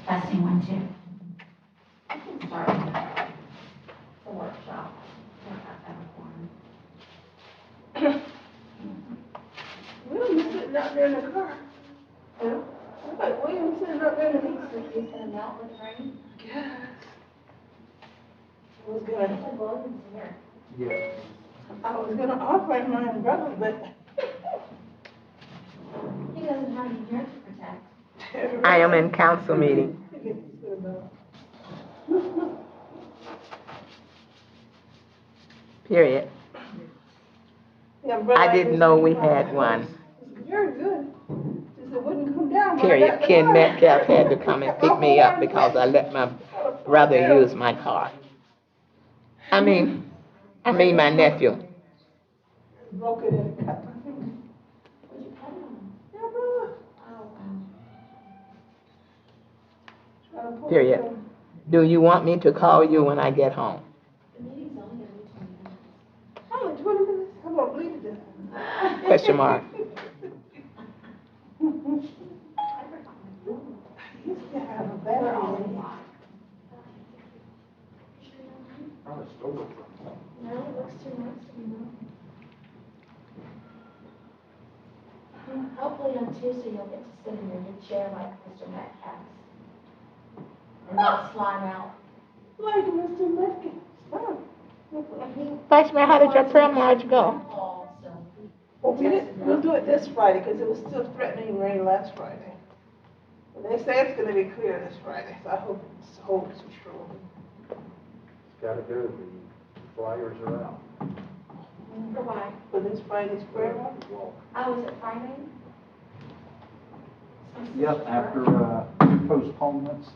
testing 1, 2. I can start the workshop. I've got that form. William's sitting out there in the car. Who? Look like William's sitting out there in the car. He's gonna melt with rain? Yes. I was I gonna, said William's here. I was gonna offer him my umbrella, but. He doesn't have you here to protect. I am in council meeting. Period. The umbrella I didn't know we had one. It's very good. Just it wouldn't come down. when I Period. got the Ken car. Metcalf had to come and pick me up because I let my brother use my car. I mean my nephew. Broke it and cut my finger. What'd you cut it on? Yeah, brother. Oh, wow. Trying to pull Period. it down. Do you want me to call you when I get home? The meeting's only gonna be 20 minutes. Only 20 minutes? I'm gonna believe it then. Question mark. I forgot my phone. I used to have a We're battery. always in it. live. No, it looks too nice to me, no. Hopefully on Tuesday you'll get to sit in your new chair like Mr. Metcalf's. And not slide out. Like Mr. Metcalf. Stop. Vice Mayor, how did your prayer march go? Well, we'll do it this Friday, because it was still threatening rain last Friday. And they say it's gonna be clear this Friday, so I hope it holds true. It's gotta go, the flyers are out. For why? For this Friday's prayer walk. Oh, is it Friday? Yep, after postponements.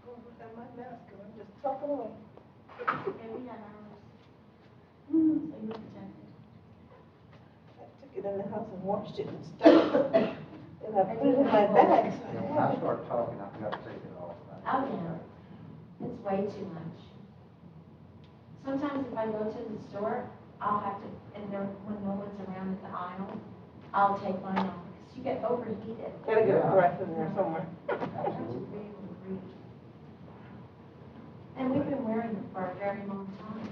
Oh, look at my mask, I'm just talking away. Okay, we have ours. So you're protected. I took it in the house and washed it and stuff. And I put it in my bag, so You know, I when I have it. start talking, I've got to take it off. Oh, yeah. It's way too much. Sometimes if I go to the store, I'll have to, and there, when no one's around at the aisle, I'll take mine off, because you get overheated. Gotta get a breath in there somewhere. You have to be able to breathe. And we've been wearing it for a very long time.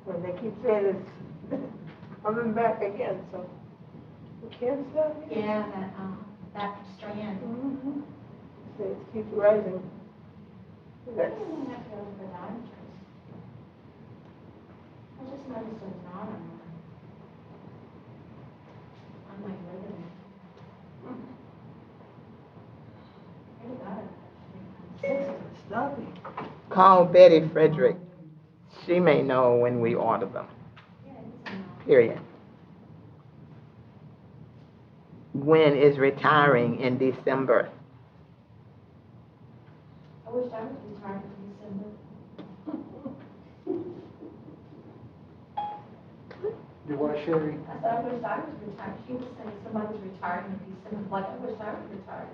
When they keep saying it's coming back again, so we can't stop it. Yeah, that strand. Mm-hmm. Say it keeps rising. I That's, don't even have to go to the podiatrist. I just noticed a knot on my ligament. Maybe got it. stop it. Call Betty Frederick. She may know when we order them. Yeah, it's a knot. Period. Gwen is retiring in December. I wish I was retired in December. Do what, Sherry? I said, I wish I was retired. She was saying somebody's retiring in December. Like, I wish I was retired.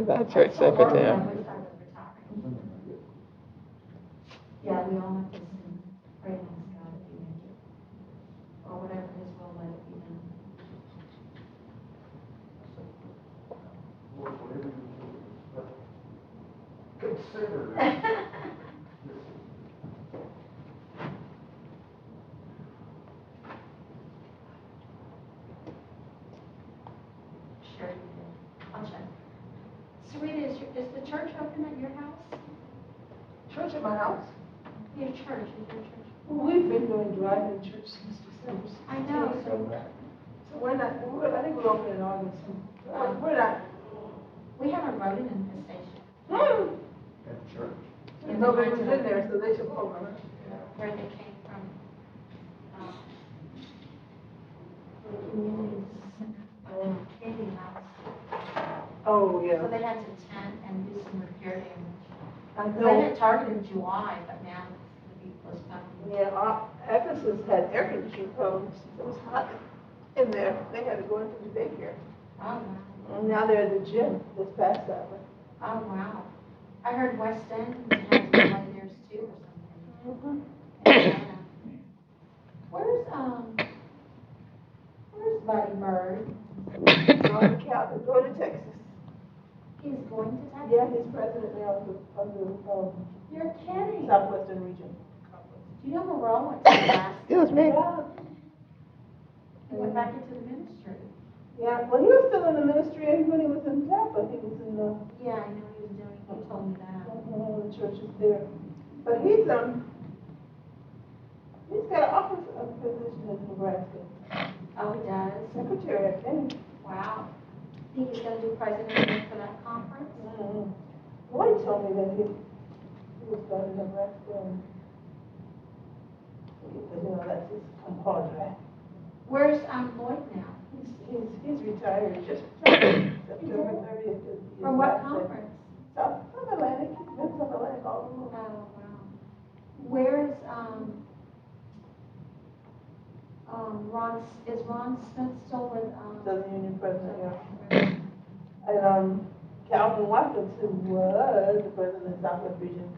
That church So worried, secretary. I wish I was retiring. Yeah, we all have to sing, pray and ask God if you make it. Or whatever His will, let it be done. Consider. Sure you did. I'll check. Serena, is the church open at your house? Church at my house? Your church, is your church? Well, we've been doing drive-in church since December. I know, 16th, so So we're not, I think we're open in August. We're not. we have a rodent infestation. At church. Nobody was in there, so they took over. Where they came from. The community center, Indian house. Oh, So yeah. they had to tent and do some repair damage. I They know. had targeted in July, but now it's gonna be postponed. Yeah, Ephesus had air conditioning problems. It was hot in there. They had to go into the daycare. Oh, wow. And now they're at the gym that's past that one. Oh, wow. I heard West End had to delay theirs too or something. Mm-hmm. Atlanta. where's Buddy Bird? Going to Texas. He's going to Texas? Yeah, he's president now of the, You're kidding. Southwestern region. Do you know Monroe went to last? Excuse me? Yeah, He went back into the ministry. yeah, well, he was still in the ministry and when he was in Tampa, he was in the, Yeah, I know he was doing, he told me that. the churches there. But he's got an office of position in Nebraska, Oh, he does? secretary, I think. Wow. Think he's gonna do president for that conference? Lloyd told me that he was going to Nebraska and, that's his compadre. Where's, Lloyd now? He's retired, just retired, September 30th. From what conference? South Atlantic, he's been South Atlantic all Oh, over. wow. Where's, is Ron Smith still with, Southern Union president, yeah. And, Calvin Watkins, who was the president of the Southwest region,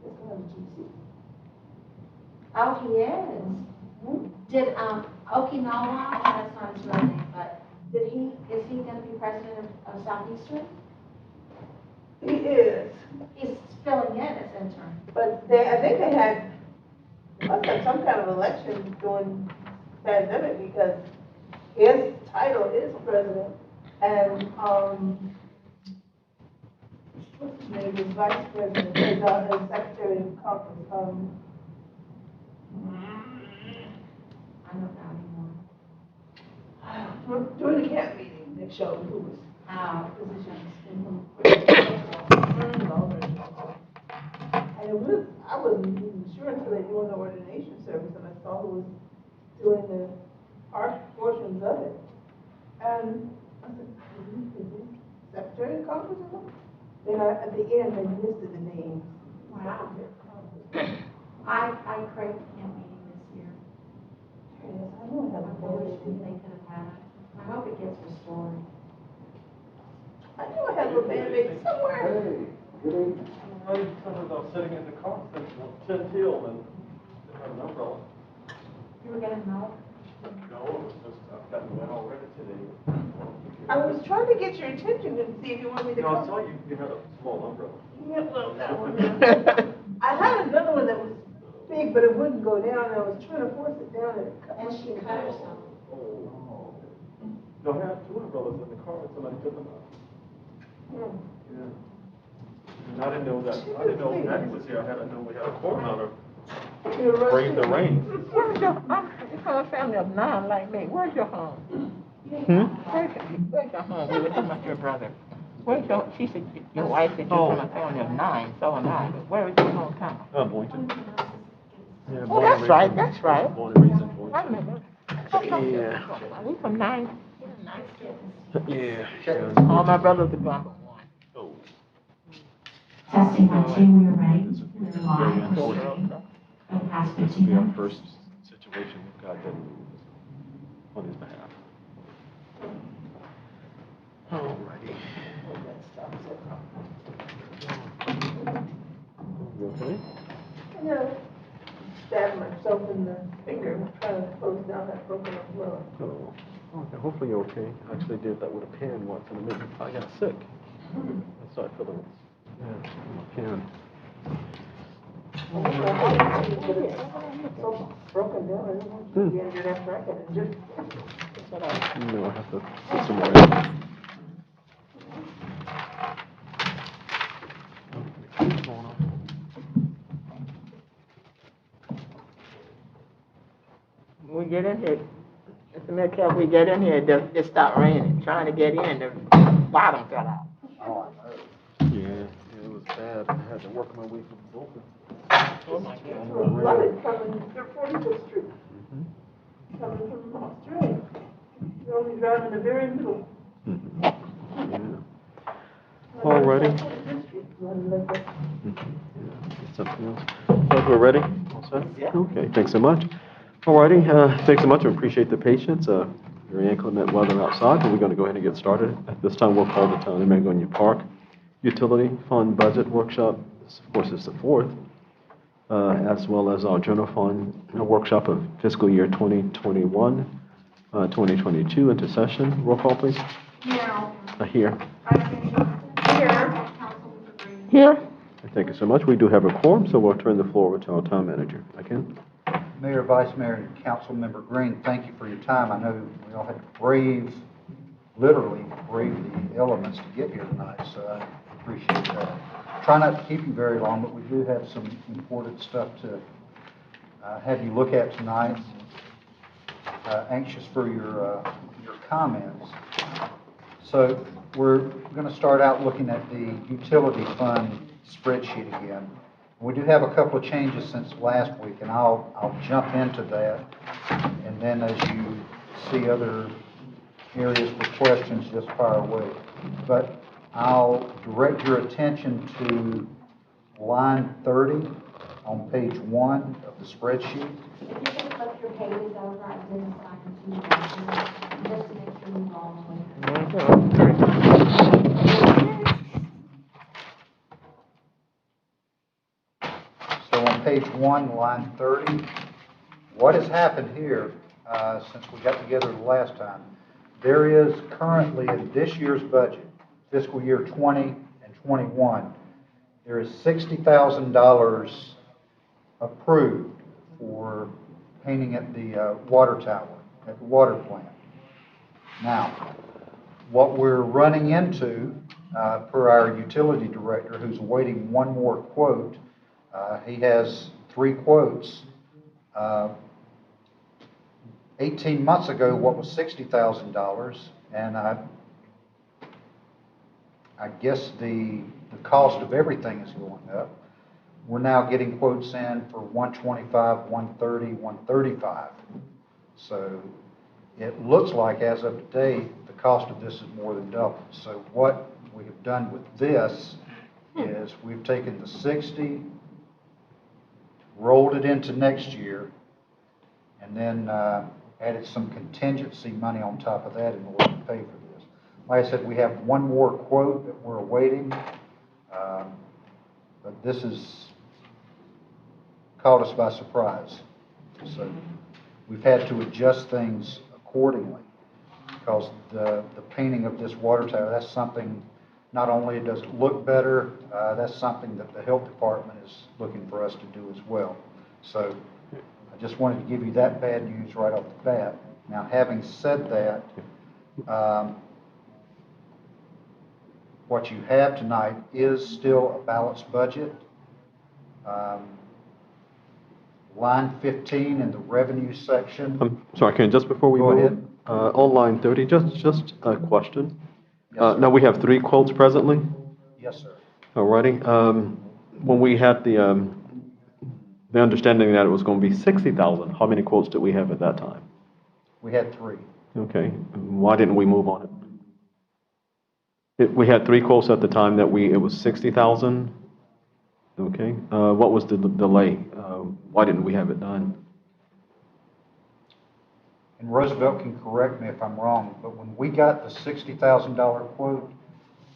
is going to GC. Oh, he is? Did, Okinawa, that's not his real name, but is he gonna be president of Southeastern? He is, He's filling in as intern. but I think they must have some kind of election during pandemic because his title is president and, what's his name, is vice president, is secretary of conference, I don't know anymore. during the camp meeting, they showed who was Positions. And I wasn't even sure until they doing the ordination service and I saw who was doing the portions of it. And I said, is he secretary of conference or something? Then at the end, they listed the names. Wow. I craved the camp meeting this year. Yes, I know I have I a wish band. they could have had it. I hope it gets restored. I know I have a band somewhere. Hey, good evening. I was sitting in the car, thinking, 10 till and an umbrella. You were gonna help? No, it was just, I've got the all ready today. I was trying to get your attention and see if you want me to No, I come. saw you had a small umbrella. Yeah, well, that one. I had another one that was big, but it wouldn't go down. I was trying to force it down and it cut. And she cut herself. Oh. No, I had 2 umbrellas in the car, and somebody took them out. Yeah. And I didn't know Patty was here, I had to know we had a court mounter. Brave the rain. Where's your, you from a family of 9 like me, where's your home? Where's your home? We were talking about your brother. Where's your, she said, your wife said you're from a family of 9, so am I, but where is your hometown? Boynton. Yeah, Oh, born and that's raised right, in- that's right. Born and raised in I Boynton. remember. Yeah. We from 9. Yeah. All my brothers are from 1. Oh. Testing 1, 2, we're ready. We're Very live. unfortunate. For the past This 15 will be our minutes. first situation God did on his behalf. Alrighty. You okay? You know, stabbed myself in the finger trying to close down that broken umbrella. Oh. Okay, hopefully you're okay. I actually did that with a pen once and it made me, I got sick. I started feeling it. Yeah, my pen. But it's so broken down, I didn't want you to be injured after I got injured. No, I have to put some more in. What's going on? We get in here, Mr. Metcalf, we get in here, it stopped raining, trying to get in, the bottom fell out. Yeah, it was bad. I had to work my way from Boca. Oh, my God. It was flooded coming through 45th Street, coming from Australia. You're only driving the very middle. Yeah. Alrighty. 45th Street, running like that. Something else. Doug, we're ready? All set? Yeah. Okay, thanks so much. Alrighty, thanks so much. We appreciate the patience. Very inclement weather outside, but we're going to go ahead and get started. At this time, we'll call the Town of Park Utility Fund Budget Workshop. This, of course, is the 4th. as well as our general fund workshop of fiscal year 2021, 2022 into session. Roll call, please. Now, Here. here. Here. Thank you so much. We do have a quorum, so we'll turn the floor over to our town manager. Again. Mayor, Vice Mayor, and Councilmember Green, thank you for your time. I know we all had to literally brave the elements to get here tonight, so I appreciate that. Try not to keep you very long, but we do have some important stuff to have you look at tonight. Anxious for your comments. So we're going to start out looking at the utility fund spreadsheet again. We do have a couple of changes since last week, and I'll jump into that. And then as you see other areas for questions, just fire away. But I'll direct your attention to line 30 on page 1 of the spreadsheet. If you can flip your pages over, I did assign them to you, just to make sure we go all the way through. So on page 1, line 30, what has happened here since we got together the last time? There is currently in this year's budget, fiscal year 20 and 21, there is $60,000 approved for painting at the water tower, at the water plant. Now, what we're running into, per our utility director, who's awaiting one more quote, he has 3 quotes. 18 months ago, what was $60,000, and I guess the cost of everything is going up. We're now getting quotes in for 125, 130, 135. So it looks like, as of today, the cost of this is more than double. So what we have done with this is we've taken the 60, rolled it into next year, and then added some contingency money on top of that in order to pay for this. Like I said, we have one more quote that we're awaiting, but this has caught us by surprise. So we've had to adjust things accordingly because the painting of this water tower, that's something, not only does it look better, that's something that the health department is looking for us to do as well. So I just wanted to give you that bad news right off the bat. Now, having said that, what you have tonight is still a balanced budget. Line 15 in the revenue section. I'm sorry, Ken, just before we Go move, ahead. on line 30, just a question. Yes, sir. Now, we have 3 quotes presently. Yes, sir. Alrighty. When we had the understanding that it was going to be 60,000, how many quotes did we have at that time? We had 3. Okay. Why didn't we move on it? We had 3 quotes at the time that it was 60,000. Okay. What was the delay? Why didn't we have it done? And Roosevelt can correct me if I'm wrong, but when we got the $60,000 quote,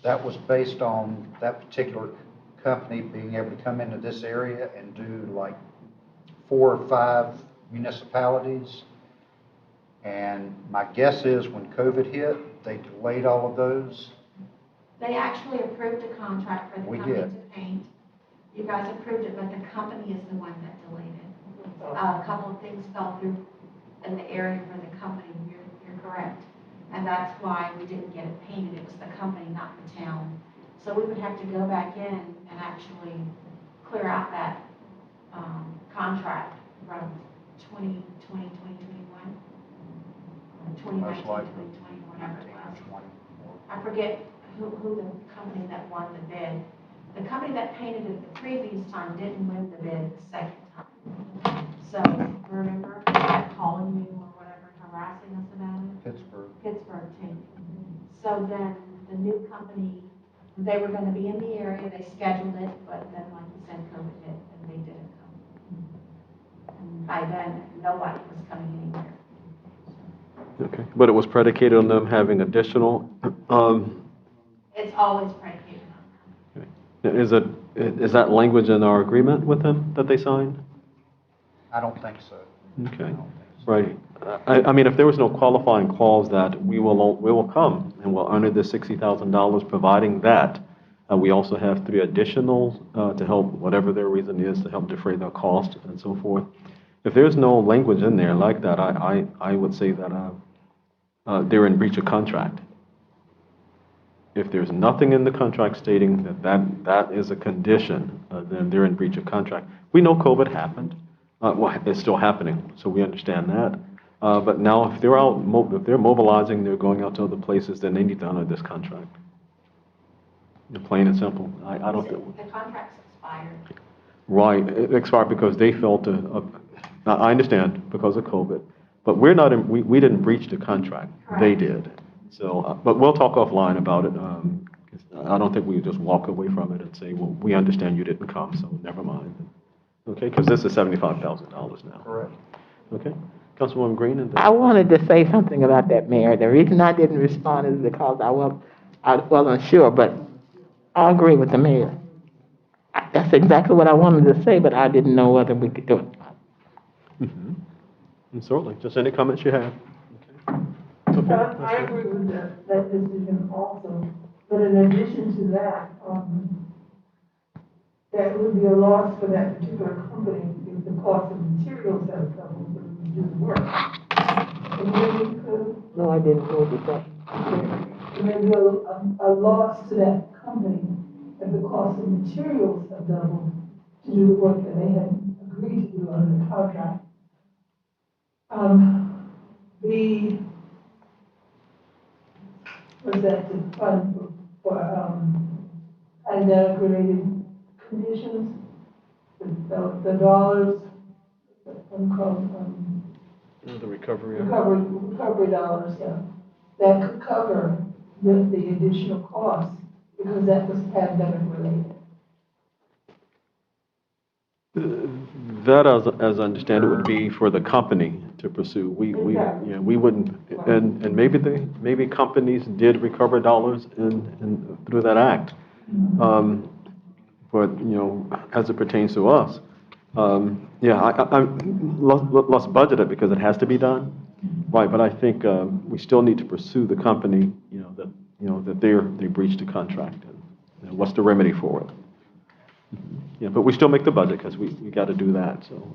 that was based on that particular company being able to come into this area and do like 4 or 5 municipalities. And my guess is when COVID hit, they delayed all of those. They actually approved a contract for the We company did. to paint. You guys approved it, but the company is the one that delayed it. A couple of things fell through in the area for the company, you're correct. And that's why we didn't get it painted, it was the company, not the town. So we would have to go back in and actually clear out that contract from 2020, 2021, 2019, Most likely. 2020, whatever it 19 or was. 20. I forget who the company that won the bid. The company that painted it the previous time didn't win the bid the second time. So, remember, that calling you or whatever, harassing us about it? Pittsburgh team. So then, the new company, they were gonna be in the area, they scheduled it, but then, like you said, COVID hit, and they didn't come. And by then, nobody was coming anywhere. Okay. But it was predicated on them having additional, It's always predicated on that. is Is that language in our agreement with them that they signed? I don't think so. Okay, I don't think so. right. I mean, if there was no qualifying clause that we will come and we'll honor the $60,000, providing that we also have 3 additional to help, whatever their reason is, to help defray their cost and so forth. If there's no language in there like that, I would say that they're in breach of contract. If there's nothing in the contract stating that is a condition, then they're in breach of contract. We know COVID happened. Well, it's still happening, so we understand that. But now, if they're mobilizing, they're going out to other places, then they need to honor this contract. Plain and simple. I don't think. The contract's expired. Right, it expired because they felt I understand, because of COVID, but we didn't breach the contract. They Correct. did. So, but we'll talk offline about it. 'Cause I don't think we just walk away from it and say, well, we understand you didn't come, so never mind. Okay, because this is $75,000 now. Correct. Okay, Councilwoman Green and. I wanted to say something about that, Mayor. The reason I didn't respond is because I wasn't sure, but I agree with the mayor. That's exactly what I wanted to say, but I didn't know whether we could do it. Mhm. Certainly, just any comments you have. Okay. I agree with that decision also, but in addition to that, that would be a loss for that particular company if the cost of materials has doubled for them to do the work. And maybe No, I didn't know that. it may be a loss to that company if the cost of materials have doubled to do the work that they had agreed to do under the contract. Was that the fund for pandemic-related conditions? The dollars, The recovery. recovery dollars, yeah. That could cover the additional costs because that was pandemic-related. That, as I understand it, would be for the company to pursue. We wouldn't, and maybe companies did recover dollars through that act. But, as it pertains to us, let's budget it because it has to be done. Right, but I think, we still need to pursue the company, that they breached the contract and what's the remedy for it. Yeah, but we still make the budget because we got to do that, so.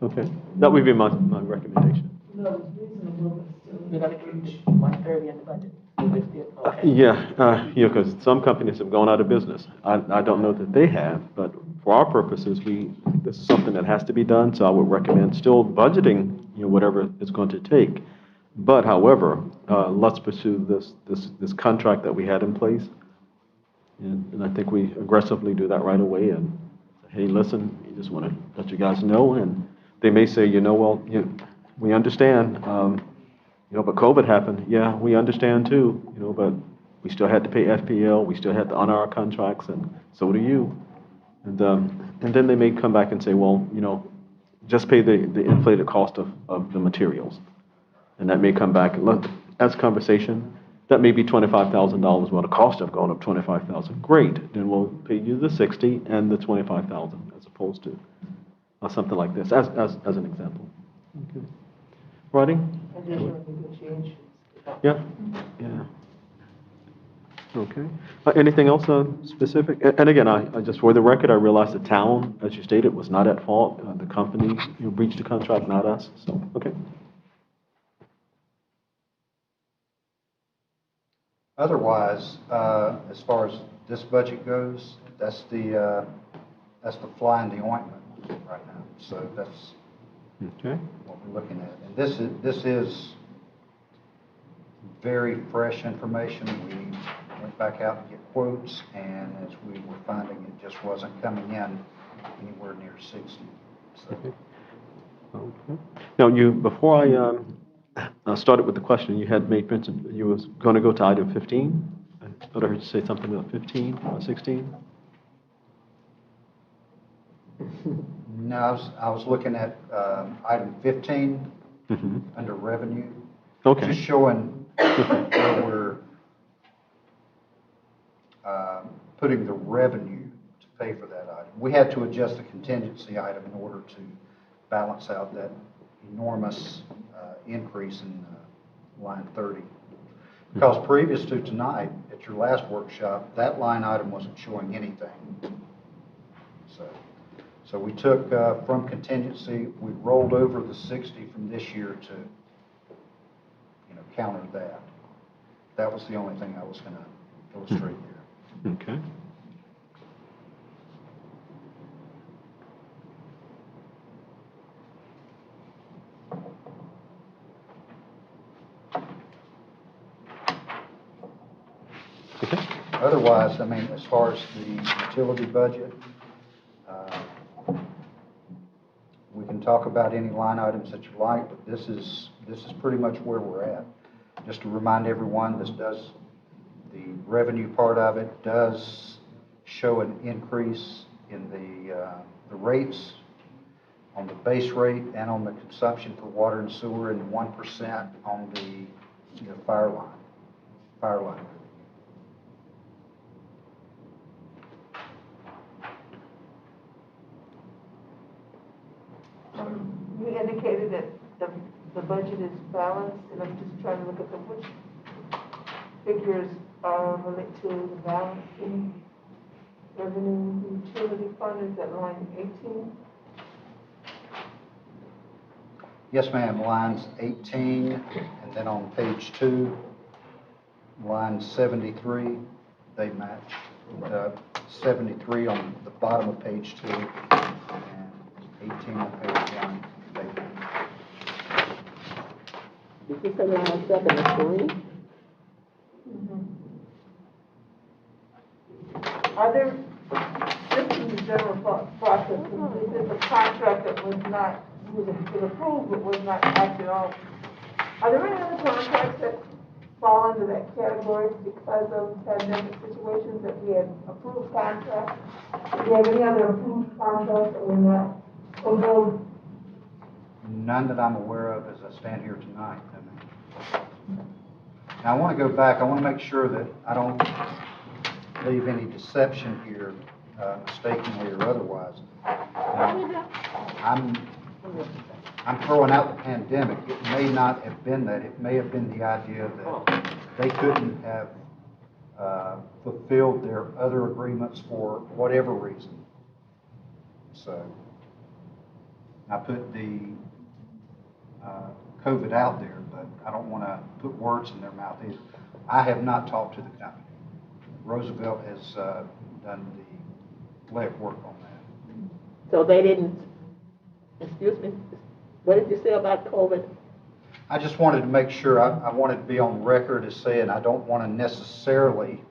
Okay, that would be my recommendation. No, it's reasonable, but still. We're gonna keep 130 in the budget. Okay. Yeah, because some companies have gone out of business. I don't know that they have, but for our purposes, this is something that has to be done, so I would recommend still budgeting, whatever it's going to take. But however, let's pursue this contract that we had in place. And I think we aggressively do that right away and say, hey, listen, we just want to let you guys know. And they may say, we understand, but COVID happened. Yeah, we understand too, but we still had to pay FPL. We still had to honor our contracts, and so do you. And then they may come back and say, well, just pay the inflated cost of the materials. And that may come back as conversation. That may be $25,000. Well, the cost have gone up $25,000. Great. Then we'll pay you the 60 and the $25,000 as opposed to something like this, as an example. Okay. Roddy? Additional negotiations. Yeah. Okay. Anything else specific? And again, I just for the record, I realize the town, as you stated, was not at fault. The company breached the contract, not us. So, okay. Otherwise, as far as this budget goes, that's the fly in the ointment right now. So that's Okay. what we're looking at. And this is very fresh information. We went back out and get quotes, and as we were finding, it just wasn't coming in anywhere near 60. So. Okay. Now, before I started with the question, you had made mention that you was going to go to item 15. I thought I heard you say something about 15 or 16. No, I was looking at item 15 Mm-hmm. under revenue. Okay. Just showing where we're putting the revenue to pay for that item. We had to adjust the contingency item in order to balance out that enormous increase in line 30. Because previous to tonight, at your last workshop, that line item wasn't showing anything. So we took from contingency, we rolled over the 60 from this year to, counter that. That was the only thing I was going to illustrate there. Okay. Okay. Otherwise, I mean, as far as the utility budget, we can talk about any line items that you like, but this is pretty much where we're at. Just to remind everyone, the revenue part of it does show an increase in the rates on the base rate and on the consumption for water and sewer, and 1% on the fire line. You indicated that the budget is balanced, and I'm just trying to look at which figures relate to the balancing revenue utility fund. Is that line 18? Yes, ma'am, lines 18, and then on page 2, line 73, they match. 73 on the bottom of page 2, and 18 on page 1, they match. Did you say line 73? Are there, this is the general process, this is a contract that was approved but was not acted on. Are there any other contracts that fall under that category because of pandemic situations that we had approved contracts? Do you have any other approved contracts that were not fulfilled? None that I'm aware of as I stand here tonight. Now, I want to go back. I want to make sure that I don't leave any deception here, mistakenly or otherwise. I'm throwing out the pandemic. It may not have been that. It may have been the idea that they couldn't have fulfilled their other agreements for whatever reason. So I put the COVID out there, but I don't want to put words in their mouth either. I have not talked to the company. Roosevelt has done the legwork on that. So they didn't, excuse me, what did you say about COVID? I just wanted to make sure, I wanted to be on record as saying I don't want to necessarily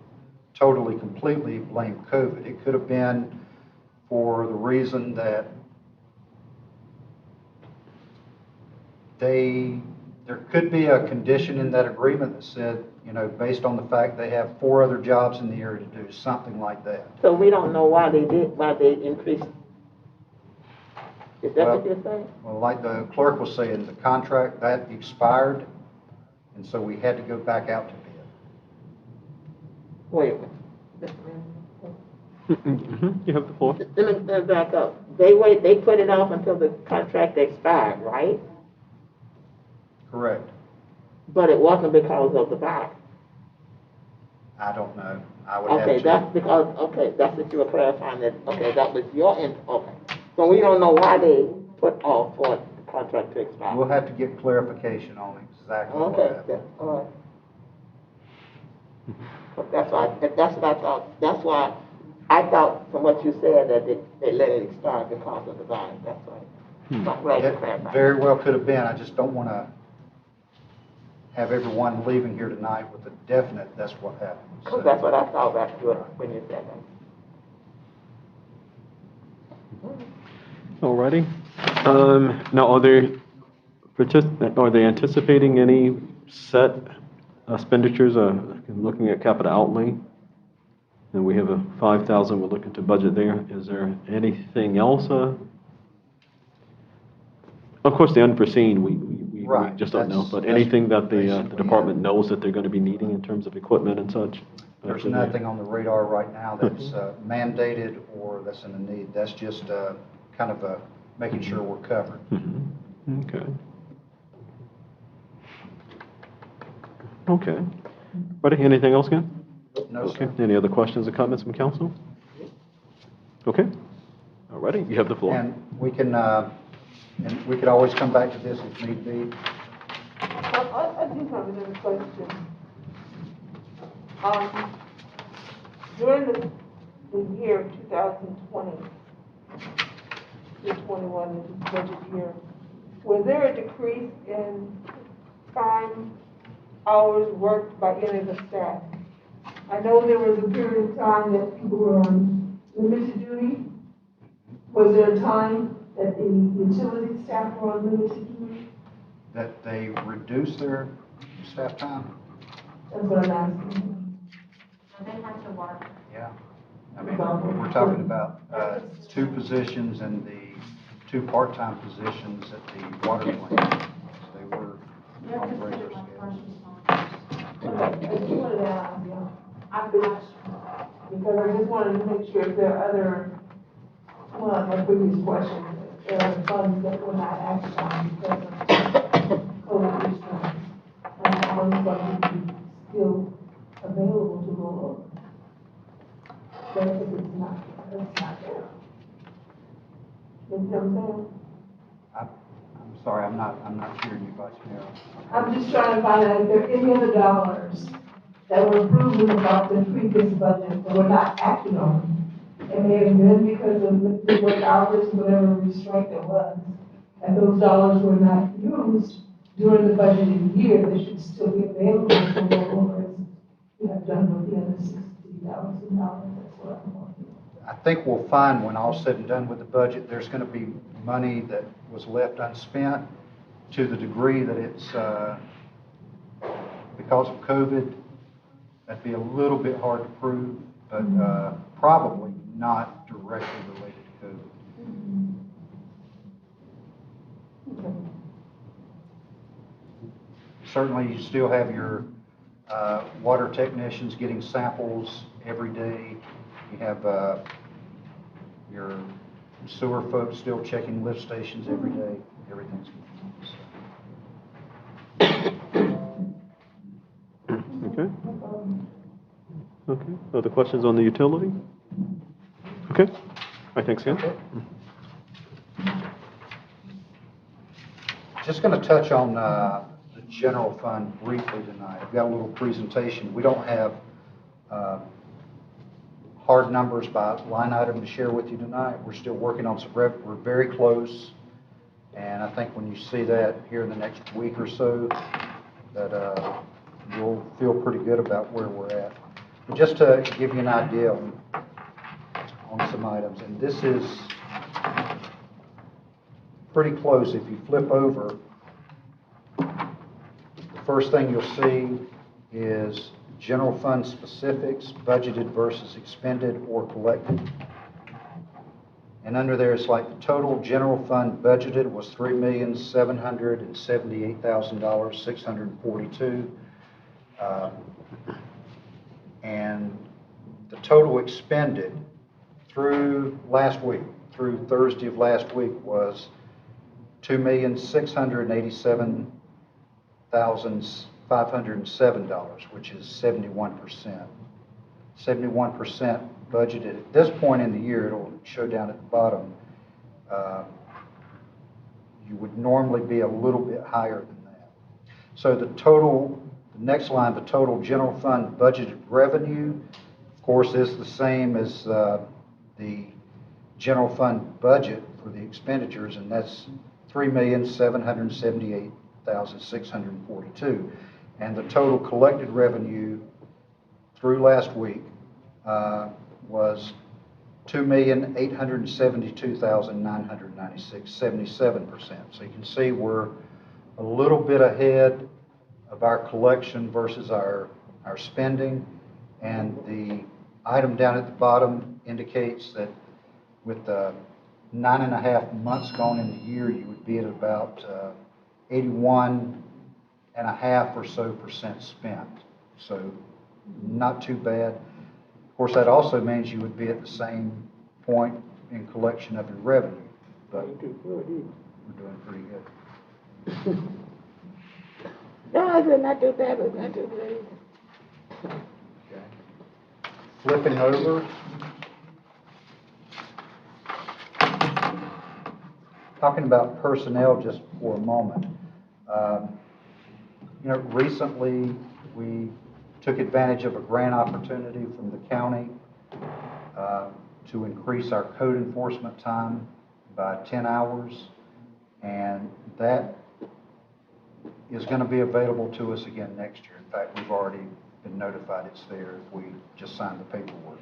totally, completely blame COVID. It could have been for the reason that there could be a condition in that agreement that said, based on the fact they have 4 other jobs in the area to do, something like that. So we don't know why they increased. Is that what you're saying? Well, like the clerk was saying, the contract, that expired, and so we had to go back out to bid. Wait a minute. You have the floor. Let me back up. They put it off until the contract expired, right? Correct. But it wasn't because of the virus. I don't know. I would have Okay, to. that's what you were clarifying that, okay, that was your okay. So we don't know why they put off for the contract to expire. We'll have to get clarification on exactly what Okay, happened. all right. That's what I thought. That's why I thought from what you said that they let it expire because of the virus. That's right. So I'm glad you It clarified. very well could have been. I just don't want to have everyone leaving here tonight with a definite, that's what happened. So, That's what I thought back to when you said that. Alrighty. Now, are they anticipating any set expenditures, looking at capital outlay? And we have a 5,000 we're looking to budget there. Is there anything else? Of course, the unforeseen, we Right, just don't know. that's But anything that the basically department knows that they're going to be needing in terms of equipment and such? There's nothing on the radar right now that's mandated or that's in the need. That's just kind of making sure we're covered. Mhm. Okay. Okay. Ready, anything else, Ken? No, Okay, sir. any other questions or comments from council? Okay, all righty, you have the floor. And we can always come back to this if need be. I do have another question. During the year 2020 to 21, which is budget year, was there a decrease in time hours worked by any of the staff? I know there was a period of time that people were on limited duty. Was there a time that the utility staff were on limited duty? That they reduce their staff time? That's what I'm asking. So they have to work. Yeah. I mean, we're talking about two positions and the two part-time positions at the water plant. They were You have on to the put regular it like schedule. first responders. I just wanted to ask, I've got because I just wanted to make sure if there are other, one of my previous questions, if there are funds that were not acted on because of COVID restraints, and how those funds would be still available to roll over. But if it's not there. You know what I'm saying? I'm sorry, I'm not hearing you, Vice Mayor. I'm just trying to find out if there are any other dollars that were approved in the previous budget that were not acted on. It may have been because of the work hours, whatever restraint there was, and those dollars were not used during the budgeted year, they should still be available for rollover as you have done with the other $60,000. That's what I'm wanting. I think we'll find when all's said and done with the budget, there's going to be money that was left unspent to the degree that it's, because of COVID, that'd be a little bit hard to prove, but probably not directly related to COVID. Okay. Certainly, you still have your water technicians getting samples every day. You have your sewer folks still checking lift stations every day. Everything's Okay. Okay, other questions on the utility? Okay, all right, thanks, Ken. okay. Just going to touch on the general fund briefly tonight. I've got a little presentation. We don't have hard numbers by line item to share with you tonight. We're still working on some we're very close. And I think when you see that here in the next week or so, that you'll feel pretty good about where we're at. But just to give you an idea on some items, and this is pretty close. If you flip over, the first thing you'll see is general fund specifics, budgeted versus expended or collected. And under there, it's like the total general fund budgeted was $3,778,642. And the total expended through last week, through Thursday of last week, was $2,687,507, which is 71%. 71% budgeted. At this point in the year, it'll show down at the bottom. You would normally be a little bit higher than that. So the total, the next line, the total general fund budgeted revenue, of course, is the same as the general fund budget for the expenditures, and that's $3,778,642. And the total collected revenue through last week was $2,872,996, 77%. So you can see we're a little bit ahead of our collection versus our spending. And the item down at the bottom indicates that with 9.5 months gone in the year, you would be at about 81.5% or so spent. So not too bad. Of course, that also means you would be at the same point in collection of your revenue, but we're doing pretty good. No, I said not too bad, but not too good. Okay. Flipping over. Talking about personnel just for a moment. Recently we took advantage of a grant opportunity from the county to increase our code enforcement time by 10 hours. And that is going to be available to us again next year. In fact, we've already been notified it's there if we just sign the paperwork.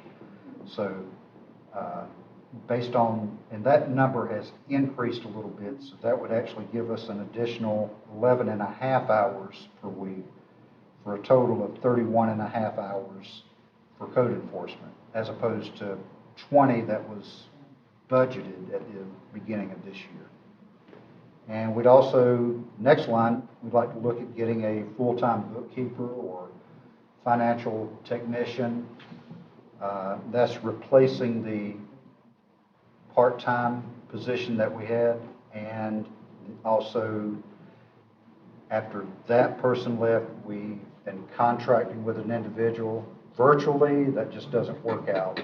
So based on, and that number has increased a little bit, so that would actually give us an additional 11 and a half hours per week for a total of 31 and a half hours for code enforcement, as opposed to 20 that was budgeted at the beginning of this year. And we'd also, next line, we'd like to look at getting a full-time bookkeeper or financial technician. That's replacing the part-time position that we had, and also after that person left, we've been contracting with an individual virtually. That just doesn't work out.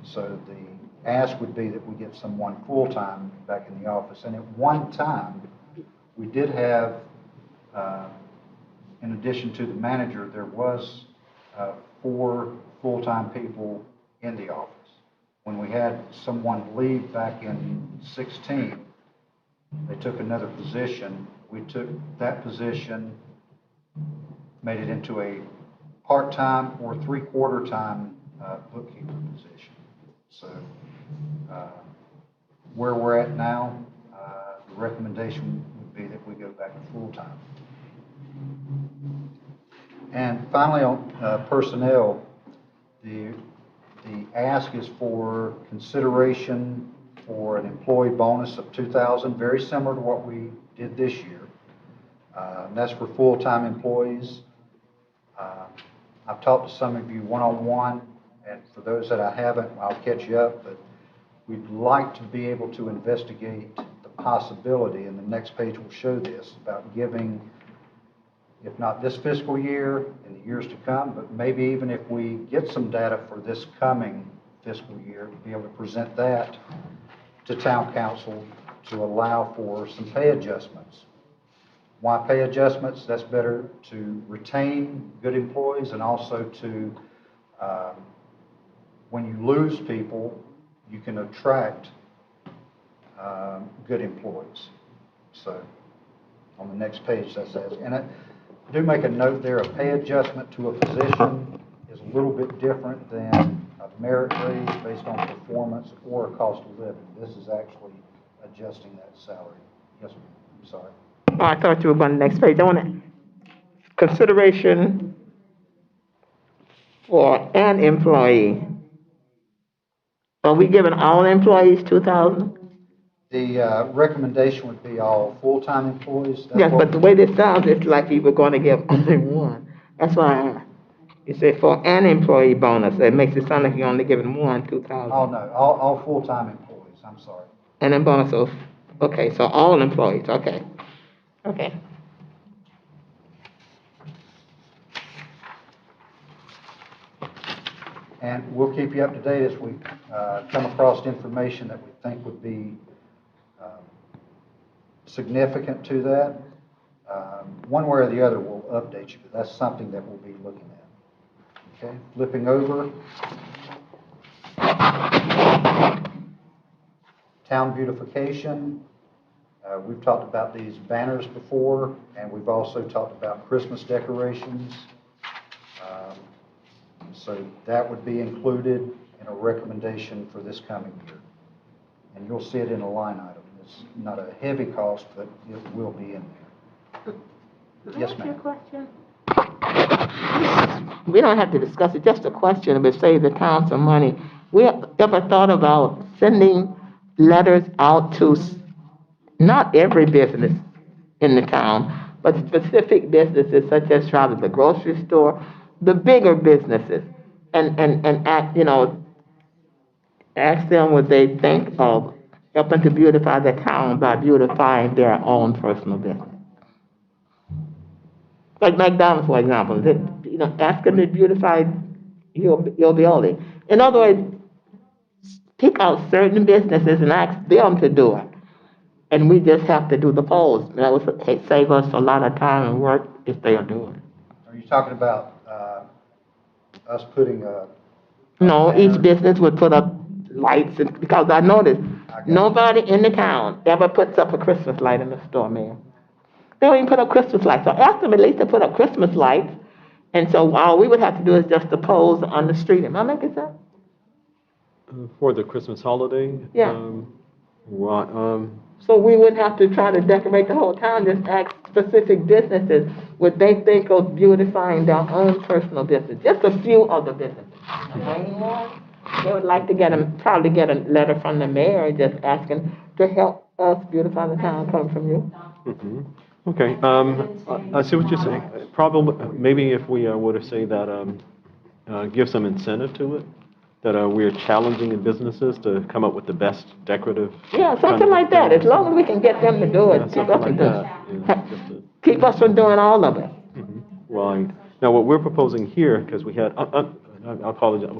So the ask would be that we get someone full-time back in the office. And at one time, we did have, in addition to the manager, there was 4 full-time people in the office. When we had someone leave back in 16, they took another position. We took that position, made it into a part-time or 3/4 time bookkeeper position. So where we're at now, the recommendation would be that we go back to full-time. And finally, on personnel, the ask is for consideration for an employee bonus of $2,000, very similar to what we did this year. That's for full-time employees. I've talked to some of you one-on-one, and for those that I haven't, I'll catch you up, but we'd like to be able to investigate the possibility, and the next page will show this, about giving, if not this fiscal year, in the years to come, but maybe even if we get some data for this coming fiscal year, to be able to present that to town council to allow for some pay adjustments. Why pay adjustments? That's better to retain good employees, and also to, when you lose people, you can attract good employees. So on the next page that says, and I do make a note there, a pay adjustment to a position is a little bit different than a merit raise based on performance or a cost of living. This is actually adjusting that salary. Yes, ma'am. I'm sorry. Oh, I thought you were going to the next page. I want to, consideration for an employee. Are we giving all employees 2,000? The recommendation would be all full-time employees. That's Yes, what but the way this sounds, it's like you were going to give only one. That's why I asked. You said for an employee bonus. It makes it sound like you're only giving one 2,000. Oh, no, all full-time employees, I'm sorry. And then bonus of, okay, so all employees, okay. Okay. And we'll keep you up to date as we come across information that we think would be significant to that. One way or the other, we'll update you, but that's something that we'll be looking at. Okay, flipping over. Town beautification. We've talked about these banners before, and we've also talked about Christmas decorations. So that would be included in a recommendation for this coming year. And you'll see it in a line item. It's not a heavy cost, but it will be in there. Yes, ma'am. Question? We don't have to discuss it, just a question, but save the town some money. We ever thought about sending letters out to not every business in the town, but specific businesses such as probably the grocery store the bigger businesses and ask, ask them what they think of helping to beautify the town by beautifying their own personal business. Like McDonald's, for example, ask them to beautify your building. In other words, pick out certain businesses and ask them to do it. And we just have to do the polls. That would save us a lot of time and work if they'll do it. Are you talking about, us putting No, banner? each business would put up lights, because I noticed, nobody in the town ever puts up a Christmas light in the store, man. They don't even put up Christmas lights. So ask them at least to put up Christmas lights. And so all we would have to do is just the poles on the street. Am I making sense? For the Christmas holiday? Yeah. Right, So we wouldn't have to try to decorate the whole town, just ask specific businesses what they think of beautifying their own personal business, just a few of the businesses. They would like to probably get a letter from the mayor just asking to help us beautify the town, coming from you. mhm. Okay, I see what you're saying. Probably, maybe if we were to say that, give some incentive to it, that we're challenging the businesses to come up with the best decorative. Yeah, kind something of like that, thing. as long as we can get them to do Yeah, it, keep something us like from that. Yeah, doing, just to- keep us from doing all of it. Mhm. Right. Now, what we're proposing here, because we had, I apologize,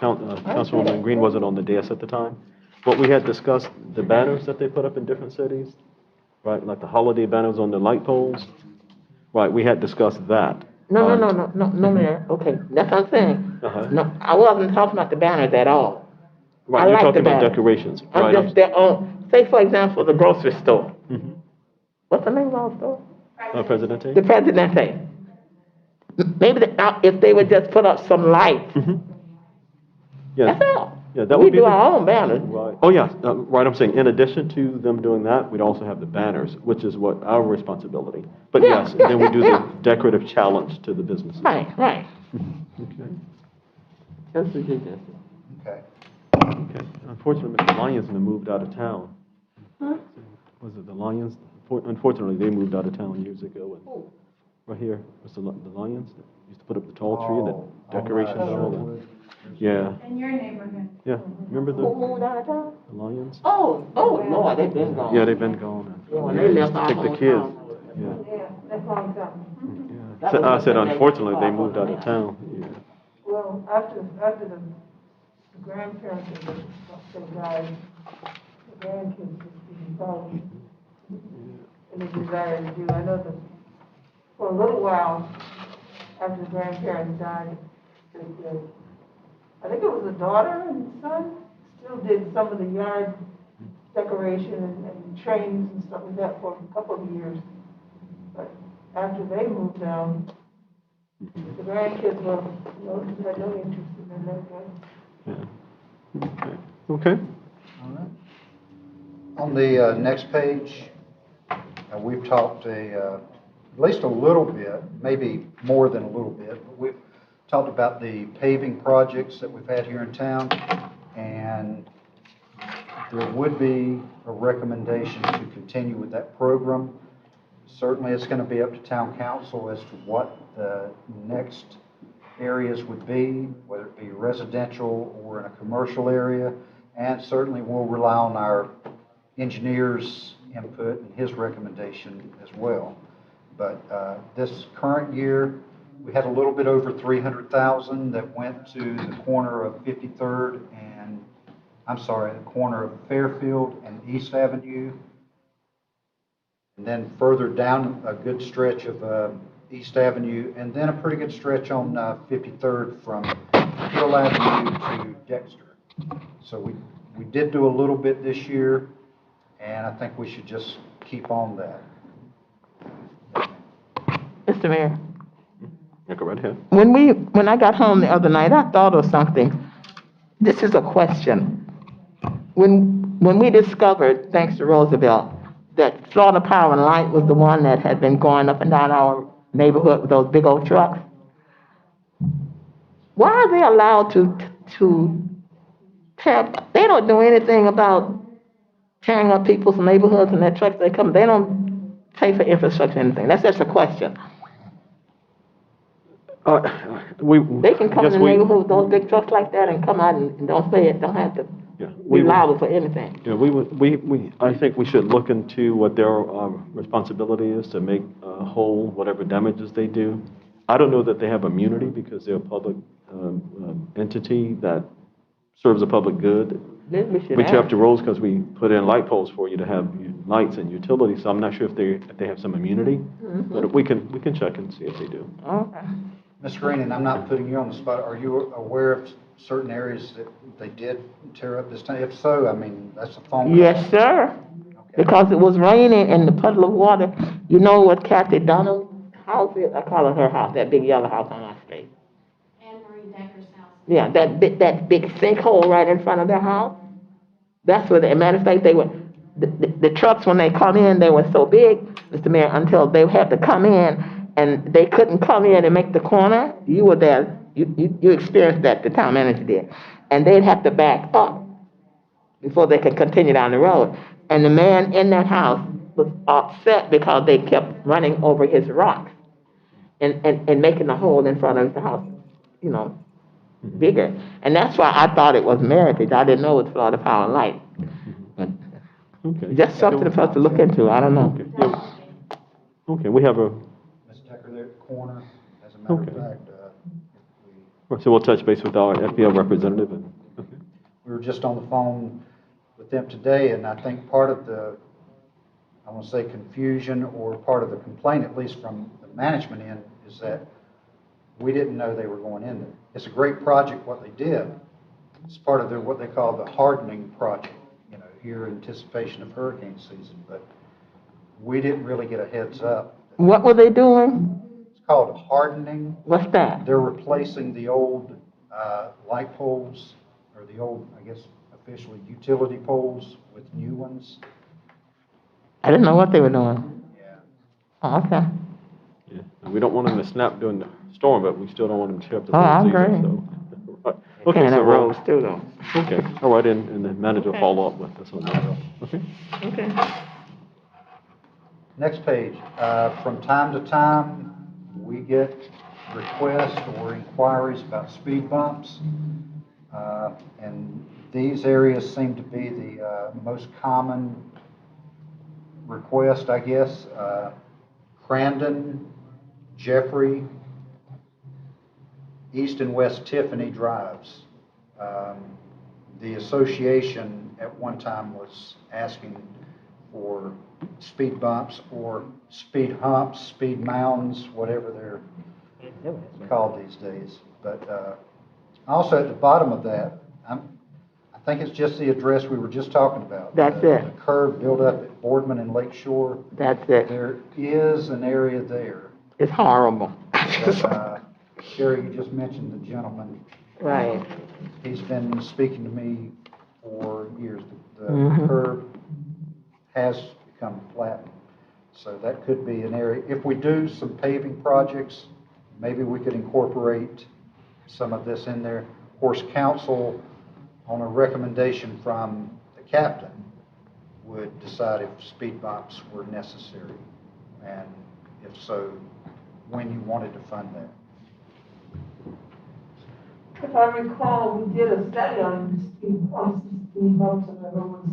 Councilwoman Green wasn't on the dais at the time. What we had discussed, the banners that they put up in different cities, right, like the holiday banners on the light poles, right, we had discussed that. No, Mayor, okay, that's what I'm saying. Uh-huh. No, I wasn't talking about the banners at all. I Right, you're like the talking about banners. decorations, I'm right? just their own, say for example, the grocery store. Mhm. What's the name of the store? Presidente? The Presidente. Maybe if they would just put up some lights, Mhm. Yeah. that's all. Yeah, that We would be do the- our own banners. Right. Oh, yeah, right, I'm saying, in addition to them doing that, we'd also have the banners, which is what our responsibility. But Yeah, yes, yeah, then we do yeah, the decorative challenge to the businesses. Right. Okay. That's what you just. Okay. Okay. Unfortunately, Mr. Lyons moved out of town. Was it the Lions? Unfortunately, they moved out of town years ago. And right here, Mr. The Lions used to put up the tall tree and the decorations and all that. Yeah, In your neighborhood. yeah. Remember Who moved out of town? the Lions? Oh, Lord, they've been gone. Yeah, they've been gone. Yeah, when they left Used to our take the whole kids. town. Yeah. Yeah, that's a long time. Yeah. That So, was I said, the thing. unfortunately, they moved out of town. Yeah. Well, after the grandparents of the guys, the grandkids just didn't follow. And the desire to do, I know that for a little while, after the grandparents died, I think it was the daughter and son, still did some of the yard decoration and trains and stuff like that for a couple of years. But after they moved down, the grandkids were, had no interest in that. Yeah. Okay. All right. On the next page, we've talked at least a little bit, maybe more than a little bit, but we've talked about the paving projects that we've had here in town, and there would be a recommendation to continue with that program. Certainly, it's going to be up to town council as to what the next areas would be, whether it be residential or in a commercial area, and certainly we'll rely on our engineer's input and his recommendation as well. But this current year, we had a little bit over 300,000 that went to the corner of 53rd and, I'm sorry, the corner of Fairfield and East Avenue. And then further down a good stretch of East Avenue, and then a pretty good stretch on 53rd from Hill Avenue to Dexter. So we did do a little bit this year, and I think we should just keep on that. Mr. Mayor, Yeah, go right ahead. when I got home the other night, I thought of something. This is a question. When we discovered, thanks to Roosevelt, that Florida Power and Light was the one that had been going up and down our neighborhood with those big old trucks, why are they allowed to tear? They don't do anything about tearing up people's neighborhoods and their trucks. They don't pay for infrastructure or anything. That's just a question. They can come in Yes, the neighborhood with those big trucks like that and come out and don't say it, don't have to Yeah, be liable for anything. Yeah, I think we should look into what their responsibility is to make whole whatever damages they do. I don't know that they have immunity because they're a public entity that serves a public good. Then we should We kept ask. the rules because we put in light poles for you to have lights and utilities, so I'm not sure if they have some immunity, but we can check and see if they do. Okay. Ms. Green, and I'm not putting you on the spot, are you aware of certain areas that they did tear up this time? If so, I mean, that's a phone call. Yes, sir. Okay. Because it was raining and the puddle of water, you know what Kathy Donald's house is? I call it her house, that big yellow house on our street. Anne Marie Decker's house. Yeah, that big sinkhole right in front of their house. That's what, as a matter of fact, the trucks, when they come in, they were so big, Mr. Mayor, until they had to come in and they couldn't come in and make the corner. You were there, you experienced that, the town manager did. And they'd have to back up before they could continue down the road. And the man in that house was upset because they kept running over his rocks and making a hole in front of his house, you know, bigger. And that's why I thought it was Meritage. I didn't know it was Florida Power and Light. But Okay. just something for us to look into, I don't know. Okay, yeah. Okay, we have a, Ms. Decker, there at the corner, as a matter of Okay. fact, we so we'll touch base with our FPL representative and, okay. we were just on the phone with them today, and I think part of the, I want to say confusion, or part of the complaint, at least from the management end, is that we didn't know they were going in there. It's a great project, what they did. It's part of their, what they call the hardening project, you know, here in anticipation of hurricane season, but we didn't really get a heads up. What were they doing? It's called hardening. What's that? They're replacing the old light poles, or the old, I guess, officially utility poles with new ones. I didn't know what they were doing. Yeah. Oh, okay. Yeah, and we don't want them to snap during the storm, but we still don't want them to tear up the Oh, I roads either, agree. so. Right. Okay, Can't so have we'll- roads too, though. Okay, all right, and the manager will follow up with us on that. Okay? Okay. Next page. From time to time, we get requests or inquiries about speed bumps. And these areas seem to be the most common request, I guess. Crandon, Jeffrey, East and West Tiffany Drives. The association at one time was asking for speed bumps or speed humps, speed mounds, whatever they're called these days. But also at the bottom of that, I think it's just the address we were just talking about. That's it. The curb built up at Boardman and Lake Shore. That's it. There is an area there. It's horrible. That, Sherry, you just mentioned the gentleman. Right. He's been speaking to me for years. The Mhm. curb has become flattened. So that could be an area. If we do some paving projects, maybe we could incorporate some of this in there. Of course, council, on a recommendation from the captain, would decide if speed bumps were necessary. And if so, when you wanted to fund that. If I recall, we did a study on speed bumps, and it was,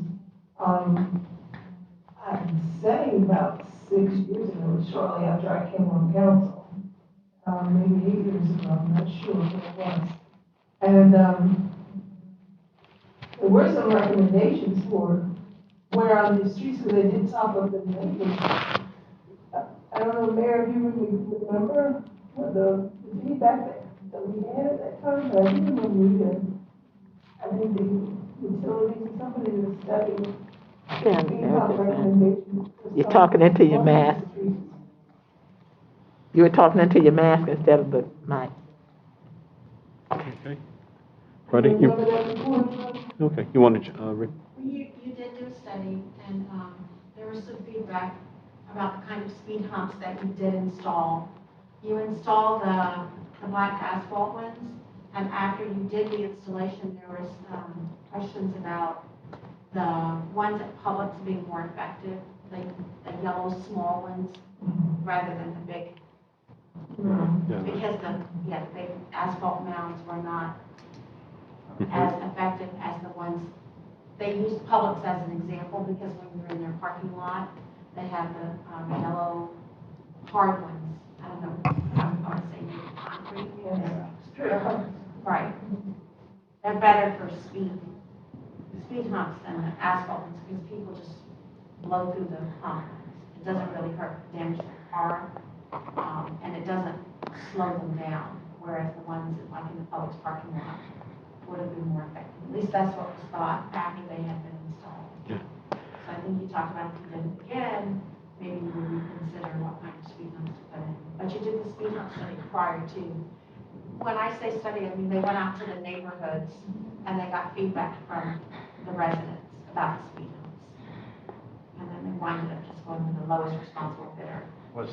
I'd say about 6 years ago, shortly after I came on council. Maybe 8 years ago, I'm not sure what it was. And, there were some recommendations for where on the streets, because they did talk of the neighbors. I don't know, Mayor, if you remember the feedback that we had at that time, but I do remember we did. I think the utilities, somebody did a study. Can't Came out understand. recommendations for You're some- talking into your some of the mask. streets. You were talking into your mask instead of the mic. Okay. Ready? Remember that report? Okay, you wanted, Rick? You did do a study, and there was some feedback about the kind of speed humps that you did install. You installed the black asphalt ones, and after you did the installation, there was questions about the ones at Publix being more effective, like the yellow small ones, rather than the big Yeah. Because the asphalt mounds were not Mhm. as effective as the ones, they used Publix as an example, because when you're in their parking lot, they have the yellow hard ones. I don't know, I'm going to say maybe concrete. Right. They're better for speed humps than the asphalt ones, because people just blow through the hump. It doesn't really hurt, damage the car, and it doesn't slow them down, whereas the ones that, like in the Publix parking lot would have been more effective. At least that's what was thought after they had been installed. Yeah. So I think you talked about if you did it again, maybe you would reconsider what kind of speed humps to put in. But you did the speed hump study prior to. When I say study, I mean they went out to the neighborhoods and they got feedback from the residents about the speed humps. And then they winded up just going with the lowest responsible bidder. Was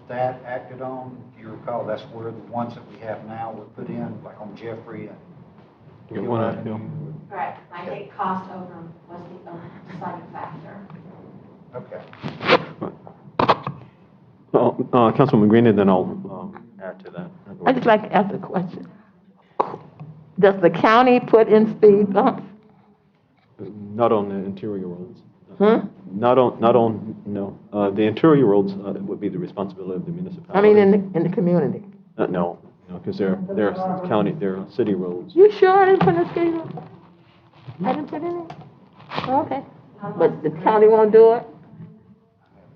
that acted on? Do you recall that's where the ones that we have now were put in, like on Jeffrey and You got Hill one on Avenue? Hill. Correct. I think cost over was the deciding factor. Okay. Councilwoman Green, and then I'll add to that. I'd just like to ask a question. Does the county put in speed bumps? Not on the interior roads. Hmm? Not on, no. The interior roads would be the responsibility of the municipality. I mean, in the community. No, because they're county, they're city roads. You sure I didn't put in speed bumps? I didn't put any? Okay. But the county won't do it?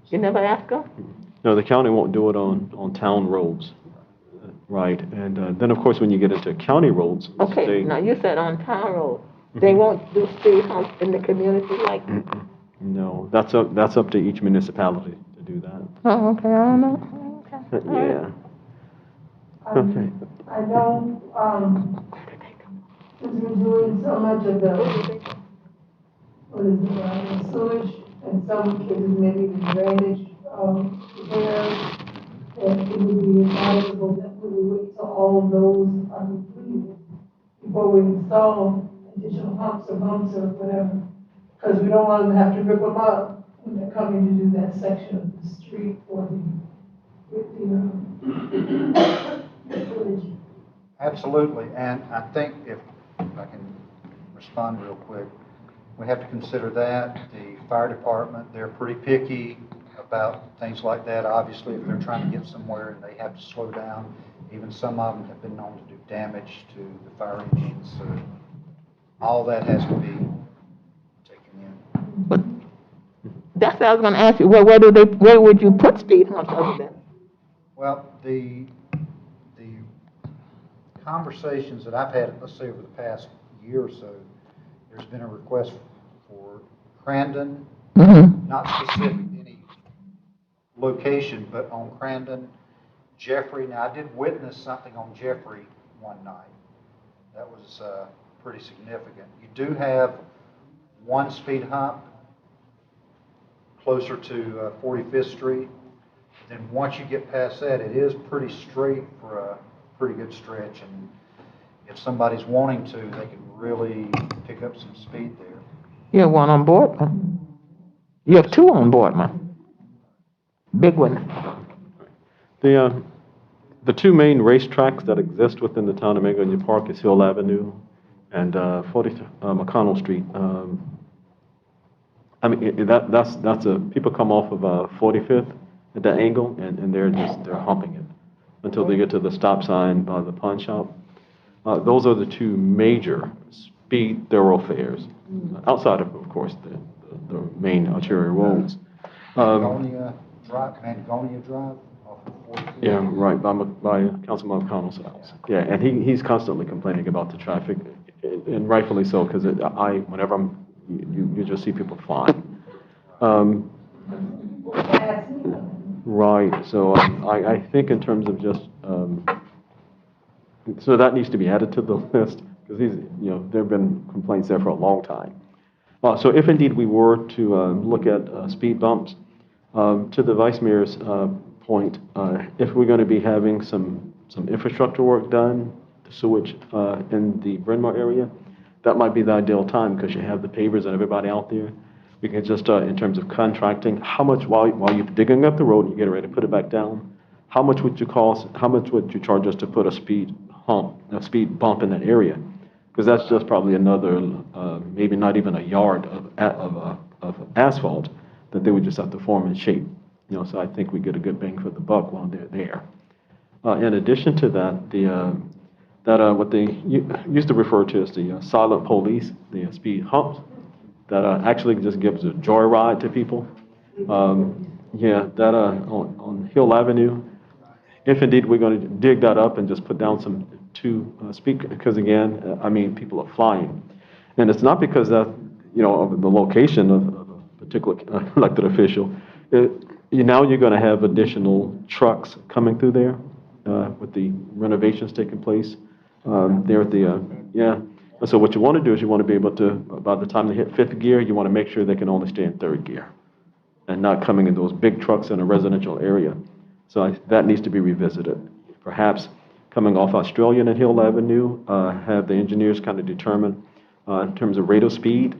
You never ask them? No, the county won't do it on town roads. Right, and then, of course, when you get into county roads, Okay, they, now you said on town road. They won't do speed humps in the community like? no, that's up to each municipality to do that. Oh, okay, I don't know. Okay. All right. Yeah. Okay. I know, since we're doing so much of the, sewage, and some cases maybe the drainage, repairs, that it would be advisable that we would wait till all of those are completed before we install additional humps or bumps or whatever. Because we don't want them to have to rip them up when they're coming to do that section of the street or the village. Absolutely, and I think if I can respond real quick, we have to consider that. The fire department, they're pretty picky about things like that. Obviously, if they're trying to get somewhere and they have to slow down, even some of them have been known to do damage to the fire engines. So all that has to be taken in. But that's what I was gonna ask you, where would you put speed humps other than? Well, the conversations that I've had, let's say over the past year or so, there's been a request for Crandon, Mm-hmm. not specific to any location, but on Crandon, Jeffrey. Now, I did witness something on Jeffrey one night. That was pretty significant. You do have one speed hump closer to 45th Street. Then once you get past that, it is pretty straight for a pretty good stretch. And if somebody's wanting to, they can really pick up some speed there. You have one on Boardman. You have two on Boardman. Big one. The two main racetracks that exist within the town of Magnolia Park is Hill Avenue and 40 McConnell Street. I mean, that's people come off of 45th at that angle, and they're humping it until they get to the stop sign by the pawn shop. Those are the two major speed thoroughfares, outside of course, the main arterial roads. Mangonia Drive off of 42. Yeah, right, by Councilman McConnell's house. Yeah, and he's constantly complaining about the traffic, and rightfully so, because whenever you just see people flying. Right, so I think in terms of just, so that needs to be added to the list, because there have been complaints there for a long time. So if indeed we were to look at speed bumps, to the Vice Mayor's point, if we're going to be having some infrastructure work done, the sewage in the Bryn Mawr area, that might be the ideal time because you have the pavers and everybody out there. we can just, in terms of contracting, how much, while you're digging up the road and you get ready to put it back down, how much would you charge us to put a speed bump in that area? Because that's just probably another, maybe not even a yard of asphalt that they would just have to form and shape. So I think we get a good bang for the buck while they're there. In addition to that, what they used to refer to as the silent police, the speed humps, that actually just gives a joyride to people. On Hill Avenue, if indeed we're going to dig that up and just put down some speakers, because again, people are flying. And it's not because of the location of a particular elected official. Now you're going to have additional trucks coming through there with the renovations taking place there at the, And so what you want to do is you want to be able to, by the time they hit fifth gear, you want to make sure they can only stay in third gear and not coming in those big trucks in a residential area. So that needs to be revisited. Perhaps coming off Australian and Hill Avenue, have the engineers kind of determine in terms of rate of speed,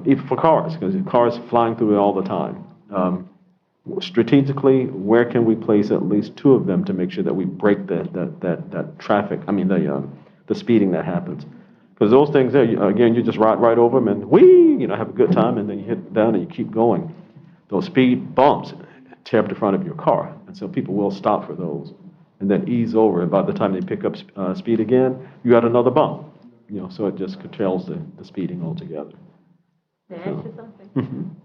even for cars, because cars flying through it all the time. Strategically, where can we place at least two of them to make sure that we break that traffic, the speeding that happens? Because those things there, again, you just ride right over them and have a good time, and then you hit down and you keep going. Those speed bumps tear up the front of your car, and so people will stop for those and then ease over. And by the time they pick up speed again, you got another bump. So it just curtails the speeding altogether. May I ask you something?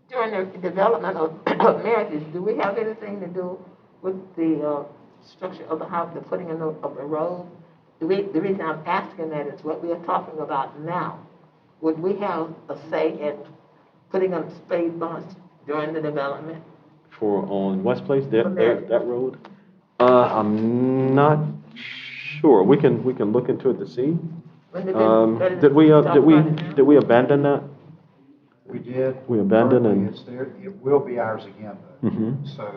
During the development of marriages, do we have anything to do with the structure of the house, the putting of the road? The reason I'm asking that is what we are talking about now. Would we have a say in putting up speed bumps during the development? On West Place, that road? I'm not sure. We can look into it to see. Did we abandon that? We did. We abandoned Currently, and. it's there. It will be ours again, though. Mhm. So,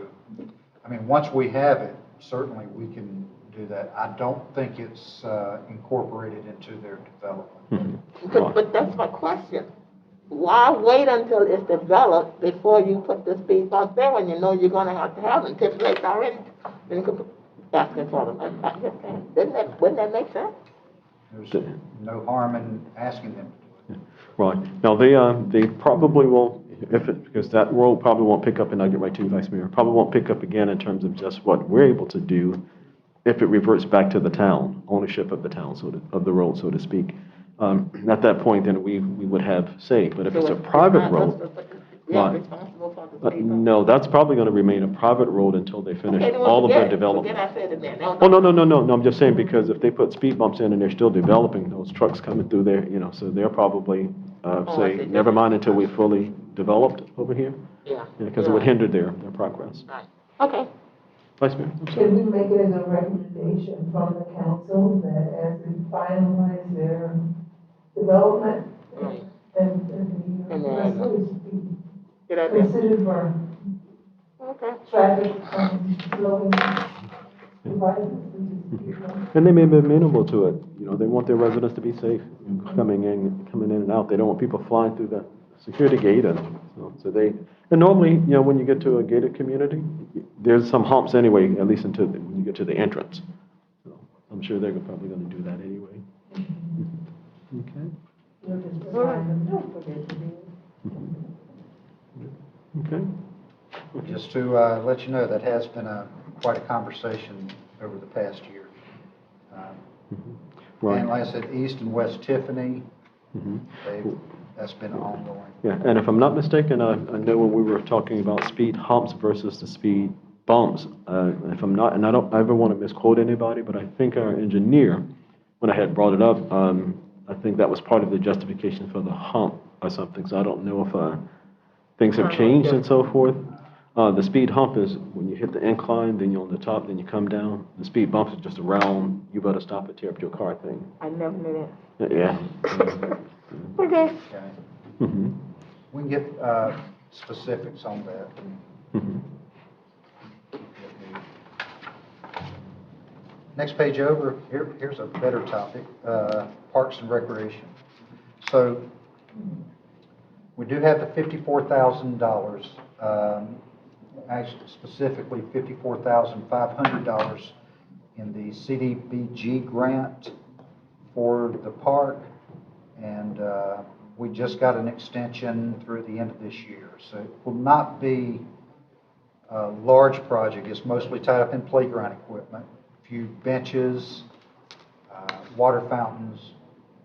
once we have it, certainly we can do that. I don't think it's incorporated into their development. Mhm. But that's my question. Why wait until it's developed before you put the speed bump there when you know you're going to have them? Typically, it's already, then you can put, asking for them. I'm just saying, wouldn't that make sense? There's no harm in asking them to do it. Right. Now, they probably won't, because that road probably won't pick up, and I'll get right to you, Vice Mayor, probably won't pick up again in terms of just what we're able to do if it reverts back to the town, ownership of the town, of the road, so to speak. At that point, then we would have say, but if it's a private road, no, that's probably going to remain a private road until they finish all of their development. Oh, no, I'm just saying, because if they put speed bumps in and they're still developing, those trucks coming through there, so they're probably, say, never mind until we fully developed over here. Yeah. Because it would hinder their progress. Right. Okay. Vice Mayor? I'm sorry. Can we make it as a recommendation from the council that as they finalize their development Right. and And the then- rest of it be Good idea. considered for Okay. traffic, flowing devices, And they may be amenable to it. They want their residents to be safe coming in and out. They don't want people flying through the security gate. And normally, when you get to a gated community, there's some humps anyway, at least when you get to the entrance. So I'm sure they're probably going to do that anyway. Okay. Just to let you know, that has been quite a conversation over the past year. Right. And like I said, East and West Tiffany, Mhm. that's been ongoing. Yeah, and if I'm not mistaken, I know when we were talking about speed humps versus the speed bumps, if I'm not, and I don't ever want to misquote anybody, but I think our engineer, when I had brought it up, I think that was part of the justification for the hump or something. So I don't know if things have changed and so forth. The speed hump is when you hit the incline, then you're on the top, then you come down. The speed bump is just a round, you better stop and tear up your car thing. I never knew Yeah. that. Okay. Okay. Mm-hmm. We can get specifics on that. Mm-hmm. Next page over, here's a better topic, Parks and Recreation. So We do have the $54,000, actually specifically $54,500 in the CDBG grant for the park. And we just got an extension through the end of this year. So it will not be a large project. It's mostly tied up in playground equipment, a few benches, water fountains,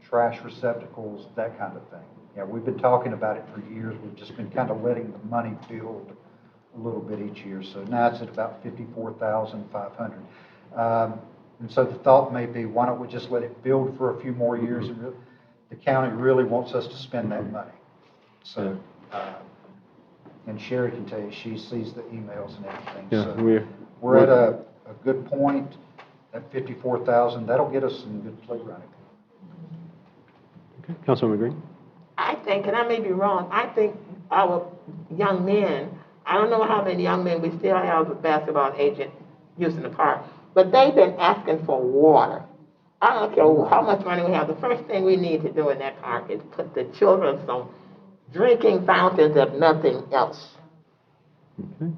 trash receptacles, that kind of thing. Yeah, we've been talking about it for years. We've just been kind of letting the money build a little bit each year. So now it's at about $54,500. And so the thought may be, why don't we just let it build for a few more years? And the county really wants us to spend that money. So, and Sherry can tell you, she sees the emails and everything. Yeah, So we're at a good point at $54,000. That'll get us some good playground equipment. Okay. Councilwoman Green? I think, and I may be wrong, I think our young men, I don't know how many young men we still have with basketball agent using the park, but they've been asking for water. I don't care how much money we have, the first thing we need to do in that park is put the children some drinking fountains, if nothing else. Okay.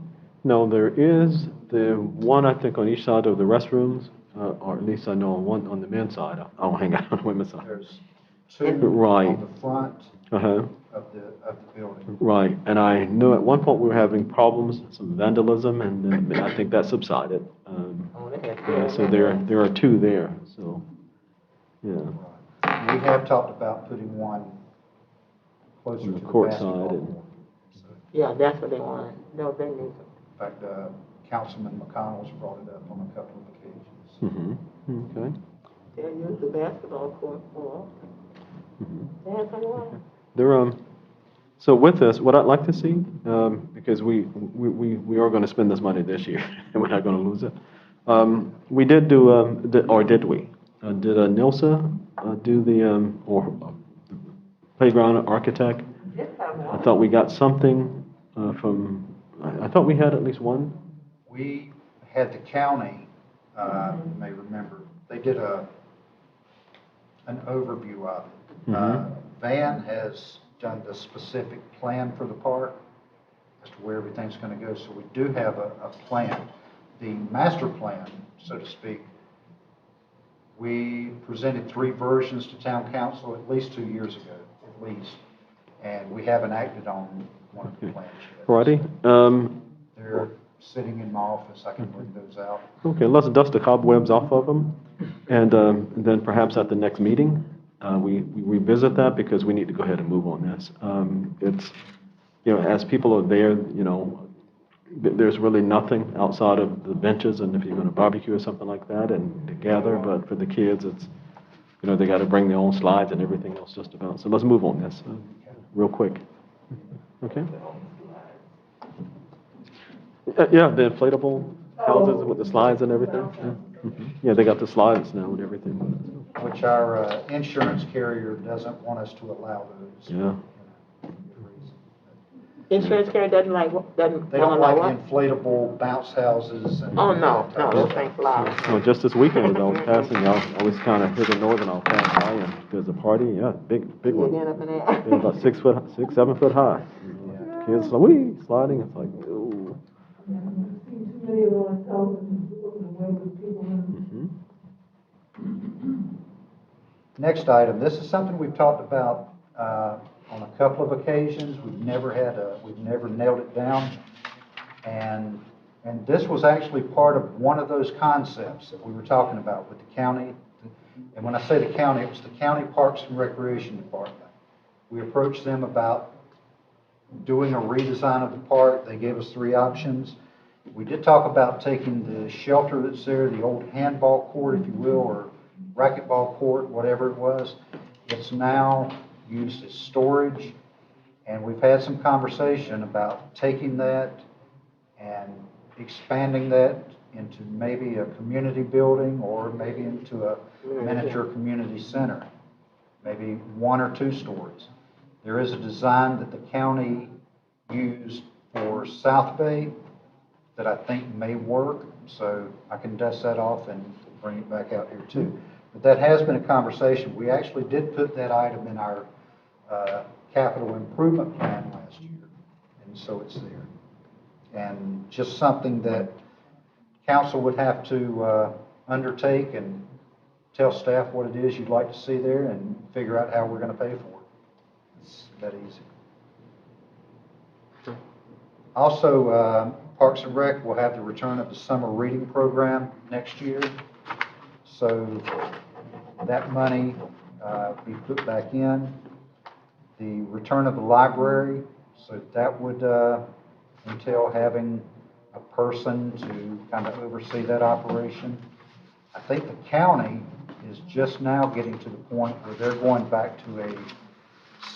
Now, there is the one, I think, on each side of the restrooms, or at least I know one on the men's side. I don't hang out on the women's side. There's two Right. on the front Uh-huh. of the building. Right. And I knew at one point we were having problems, some vandalism, and then I think that subsided. Yeah, so there are two there, so, yeah. We have talked about putting one closer On to the the court basketball side and- court. So, Yeah, that's what they want. No, they need them. in fact, Councilman McConnell's brought it up on a couple of occasions. Mm-hmm. Okay. They'll use the basketball court for, Mhm. they have some water. There, so with this, what I'd like to see, because we are going to spend this money this year, and we're not going to lose it. We did do, or did we? Did NILSA do the, or playground architect? I thought we got something from, I thought we had at least one. We had the county, you may remember, they did an overview of it. Van has done the specific plan for the park as to where everything's going to go. So we do have a plan. The master plan, so to speak, we presented 3 versions to town council at least 2 years ago, at least. And we haven't acted on one of the plans yet. Friday? They're sitting in my office. I can bring those out. Okay, let's dust the cobwebs off of them, and then perhaps at the next meeting, we revisit that, because we need to go ahead and move on this. It's, as people are there, there's really nothing outside of the benches, and if you're going to barbecue or something like that, and to gather, but for the kids, it's, they got to bring their own slides and everything else just about. So let's move on this real quick. Okay? Yeah, the inflatable houses with the slides and everything. Yeah. Yeah, they got the slides now and everything. Which our insurance carrier doesn't want us to allow those. Yeah. Insurance carrier doesn't They don't allow like what? inflatable bounce houses and. Oh, no, those things fly. Well, just this weekend, I was passing, I was kind of hitting northern, I'll pass by, and there's a party, yeah, big You one. end up in there. They're about 7 foot high. Kids, wee, sliding, it's like, ooh. I've seen too many of those television, away with people in Next item, this is something we've talked about on a couple of occasions. We've never nailed it down. And this was actually part of one of those concepts that we were talking about with the county. And when I say the county, it was the County Parks and Recreation Department. We approached them about doing a redesign of the park. They gave us 3 options. We did talk about taking the shelter that's there, the old handball court, if you will, or racquetball court, whatever it was. It's now used as storage, and we've had some conversation about taking that and expanding that into maybe a community building or maybe into a miniature community center, maybe 1 or 2 stories. There is a design that the county used for South Bay that I think may work, so I can dust that off and bring it back out here too. But that has been a conversation. We actually did put that item in our capital improvement plan last year, and so it's there. And just something that council would have to undertake and tell staff what it is you'd like to see there and figure out how we're going to pay for it. It's that easy. Also, Parks and Rec will have the return of the summer reading program next year. So that money be put back in. The return of the library, so that would entail having a person to kind of oversee that operation. I think the county is just now getting to the point where they're going back to a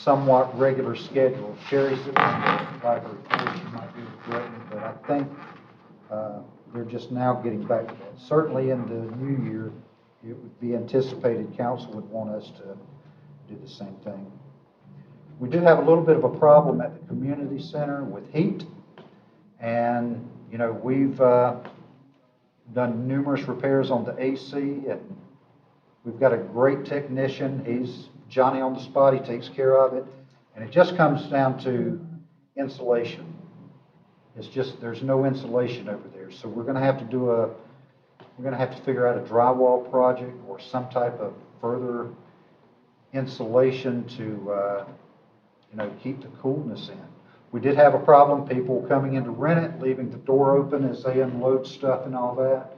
somewhat regular schedule. Sherry's sitting on the library board, she might be able to correct me, but I think they're just now getting back to that. Certainly in the new year, it would be anticipated council would want us to do the same thing. We do have a little bit of a problem at the community center with heat. And, you know, we've done numerous repairs on the AC, and we've got a great technician. He's Johnny on the spot. He takes care of it. And it just comes down to insulation. It's just, there's no insulation over there. So we're going to have to do we're going to have to figure out a drywall project or some type of further insulation to, you know, keep the coolness in. We did have a problem, people coming in to rent it, leaving the door open as they unload stuff and all that.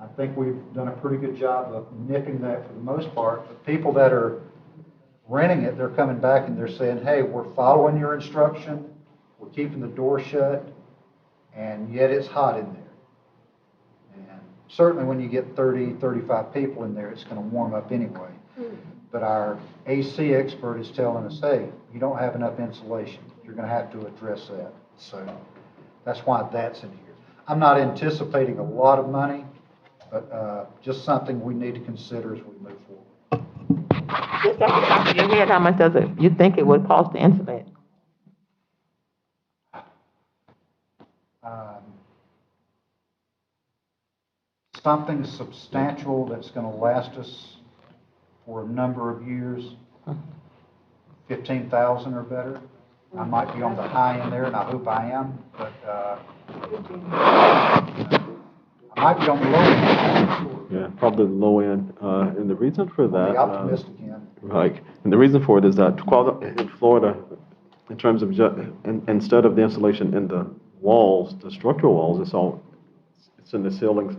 I think we've done a pretty good job of nipping that for the most part. But people that are renting it, they're coming back and they're saying, hey, we're following your instruction, we're keeping the door shut, and yet it's hot in there. And certainly when you get 30, 35 people in there, it's going to warm up anyway. But our AC expert is telling us, hey, you don't have enough insulation. You're going to have to address that. So that's why that's in here. I'm not anticipating a lot of money, but just something we need to consider as we move forward. Just off the top of your head, how much does it, you think it would cost to insulate? Something substantial that's going to last us for a number of years, 15,000 or better. I might be on the high end there, and I hope I am, but I might be on the low end. Yeah, probably the low end. And the reason for that, The optimistic end. right, and the reason for it is that in Florida, in terms of instead of the insulation in the walls, the structural walls, it's in the ceilings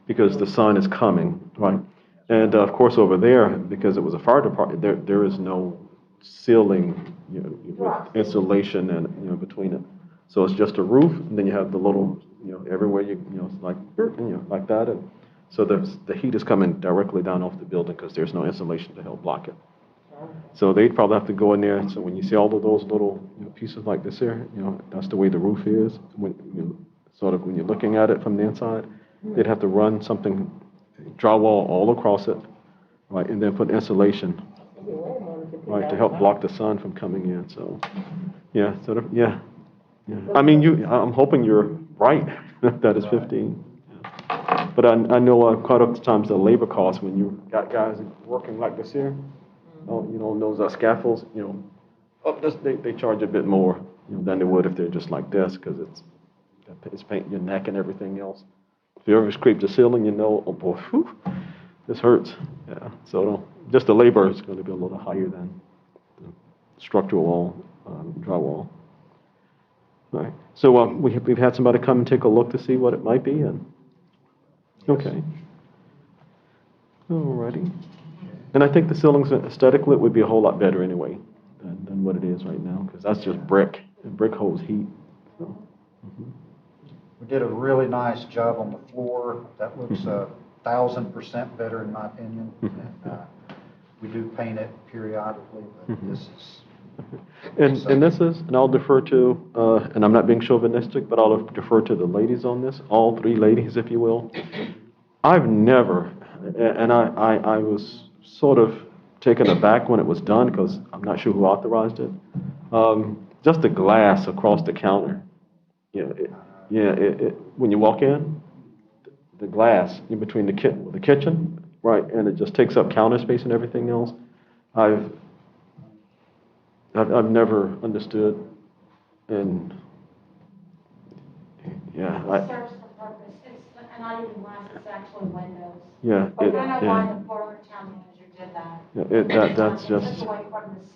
because the sun is coming, right? And of course over there, because it was a fire department, there is no ceiling, you know, with insulation and, you know, between it. So it's just a roof, and then you have the little, you know, everywhere you know, like, you know, like that. And so the heat is coming directly down off the building because there's no insulation to help block it. So they'd probably have to go in there. So when you see all of those little, you know, pieces like this here, you know, that's the way the roof is. When you're looking at it from the inside, they'd have to run something, drywall all across it, right, and then put insulation, right, to help block the sun from coming in. So, yeah, yeah. I mean, I'm hoping you're right. That is 15. Yeah. But I know quite often times the labor costs when you got guys working like this here, you know, those scaffolds, you know, up this they charge a bit more, you know, than they would if they're just like this because it's painting your neck and everything else. If you ever scrape the ceiling, you know, oh boy, whew, this hurts. Yeah. So just the labor is going to be a little higher than the structural wall, drywall. All right. So we've had somebody come and take a look to see what it might be, and okay. All righty. And I think the ceilings aesthetically would be a whole lot better anyway than what it is right now, because that's just brick, and brick holds heat. So, We did a really nice job on the floor. That looks 1,000% better in my opinion. And we do paint it periodically, but this is. And this is, and I'll defer to, and I'm not being chauvinistic, but I'll defer to the ladies on this, all three ladies, if you will. I've never, and I was sort of taken aback when it was done because I'm not sure who authorized it. Just the glass across the counter. When you walk in, the glass in between the kitchen, right, and it just takes up counter space and everything else. I've never understood, and, yeah, It serves the purpose, it's not even glass, it's actually windows. yeah, I know why yeah, the former town manager did that. that's It just, took away from this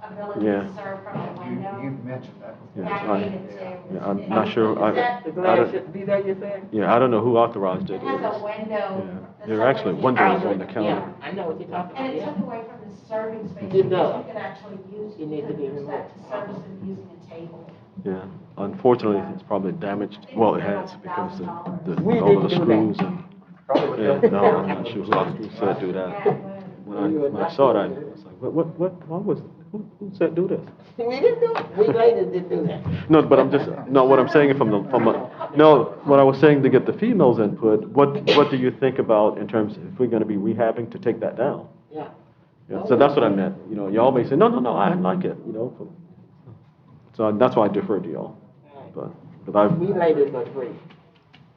ability Yeah. to serve from the window. You've mentioned that. yeah, Yeah, I hate it too. yeah, I'm not sure, Is that the I glass don't, should be there, you saying? yeah, I don't know who authorized it. It has a window. Yeah. that There are actually separates windows the- on the counter. Yeah, I know what you're talking And about, it yeah. took away from the serving space, It because does. you could actually use, You you need to could be use removed. that to service it using a table. Yeah, unfortunately, it's probably damaged, well, it has, because We all of the didn't do that. screws and, Probably would yeah, help. no, I'm not sure who said do Yeah, that. it would. When I saw that, I was like, why was, who said do this? We didn't do it, we ladies didn't do that. No, but I'm just, no, what I'm saying no, what I was saying to get the females' input, what do you think about in terms, if we're gonna be rehabbing, to take that down? Yeah. Yeah, so that's what I meant, y'all may say, no, I like it, so that's why I deferred to y'all, but I've, We ladies agree.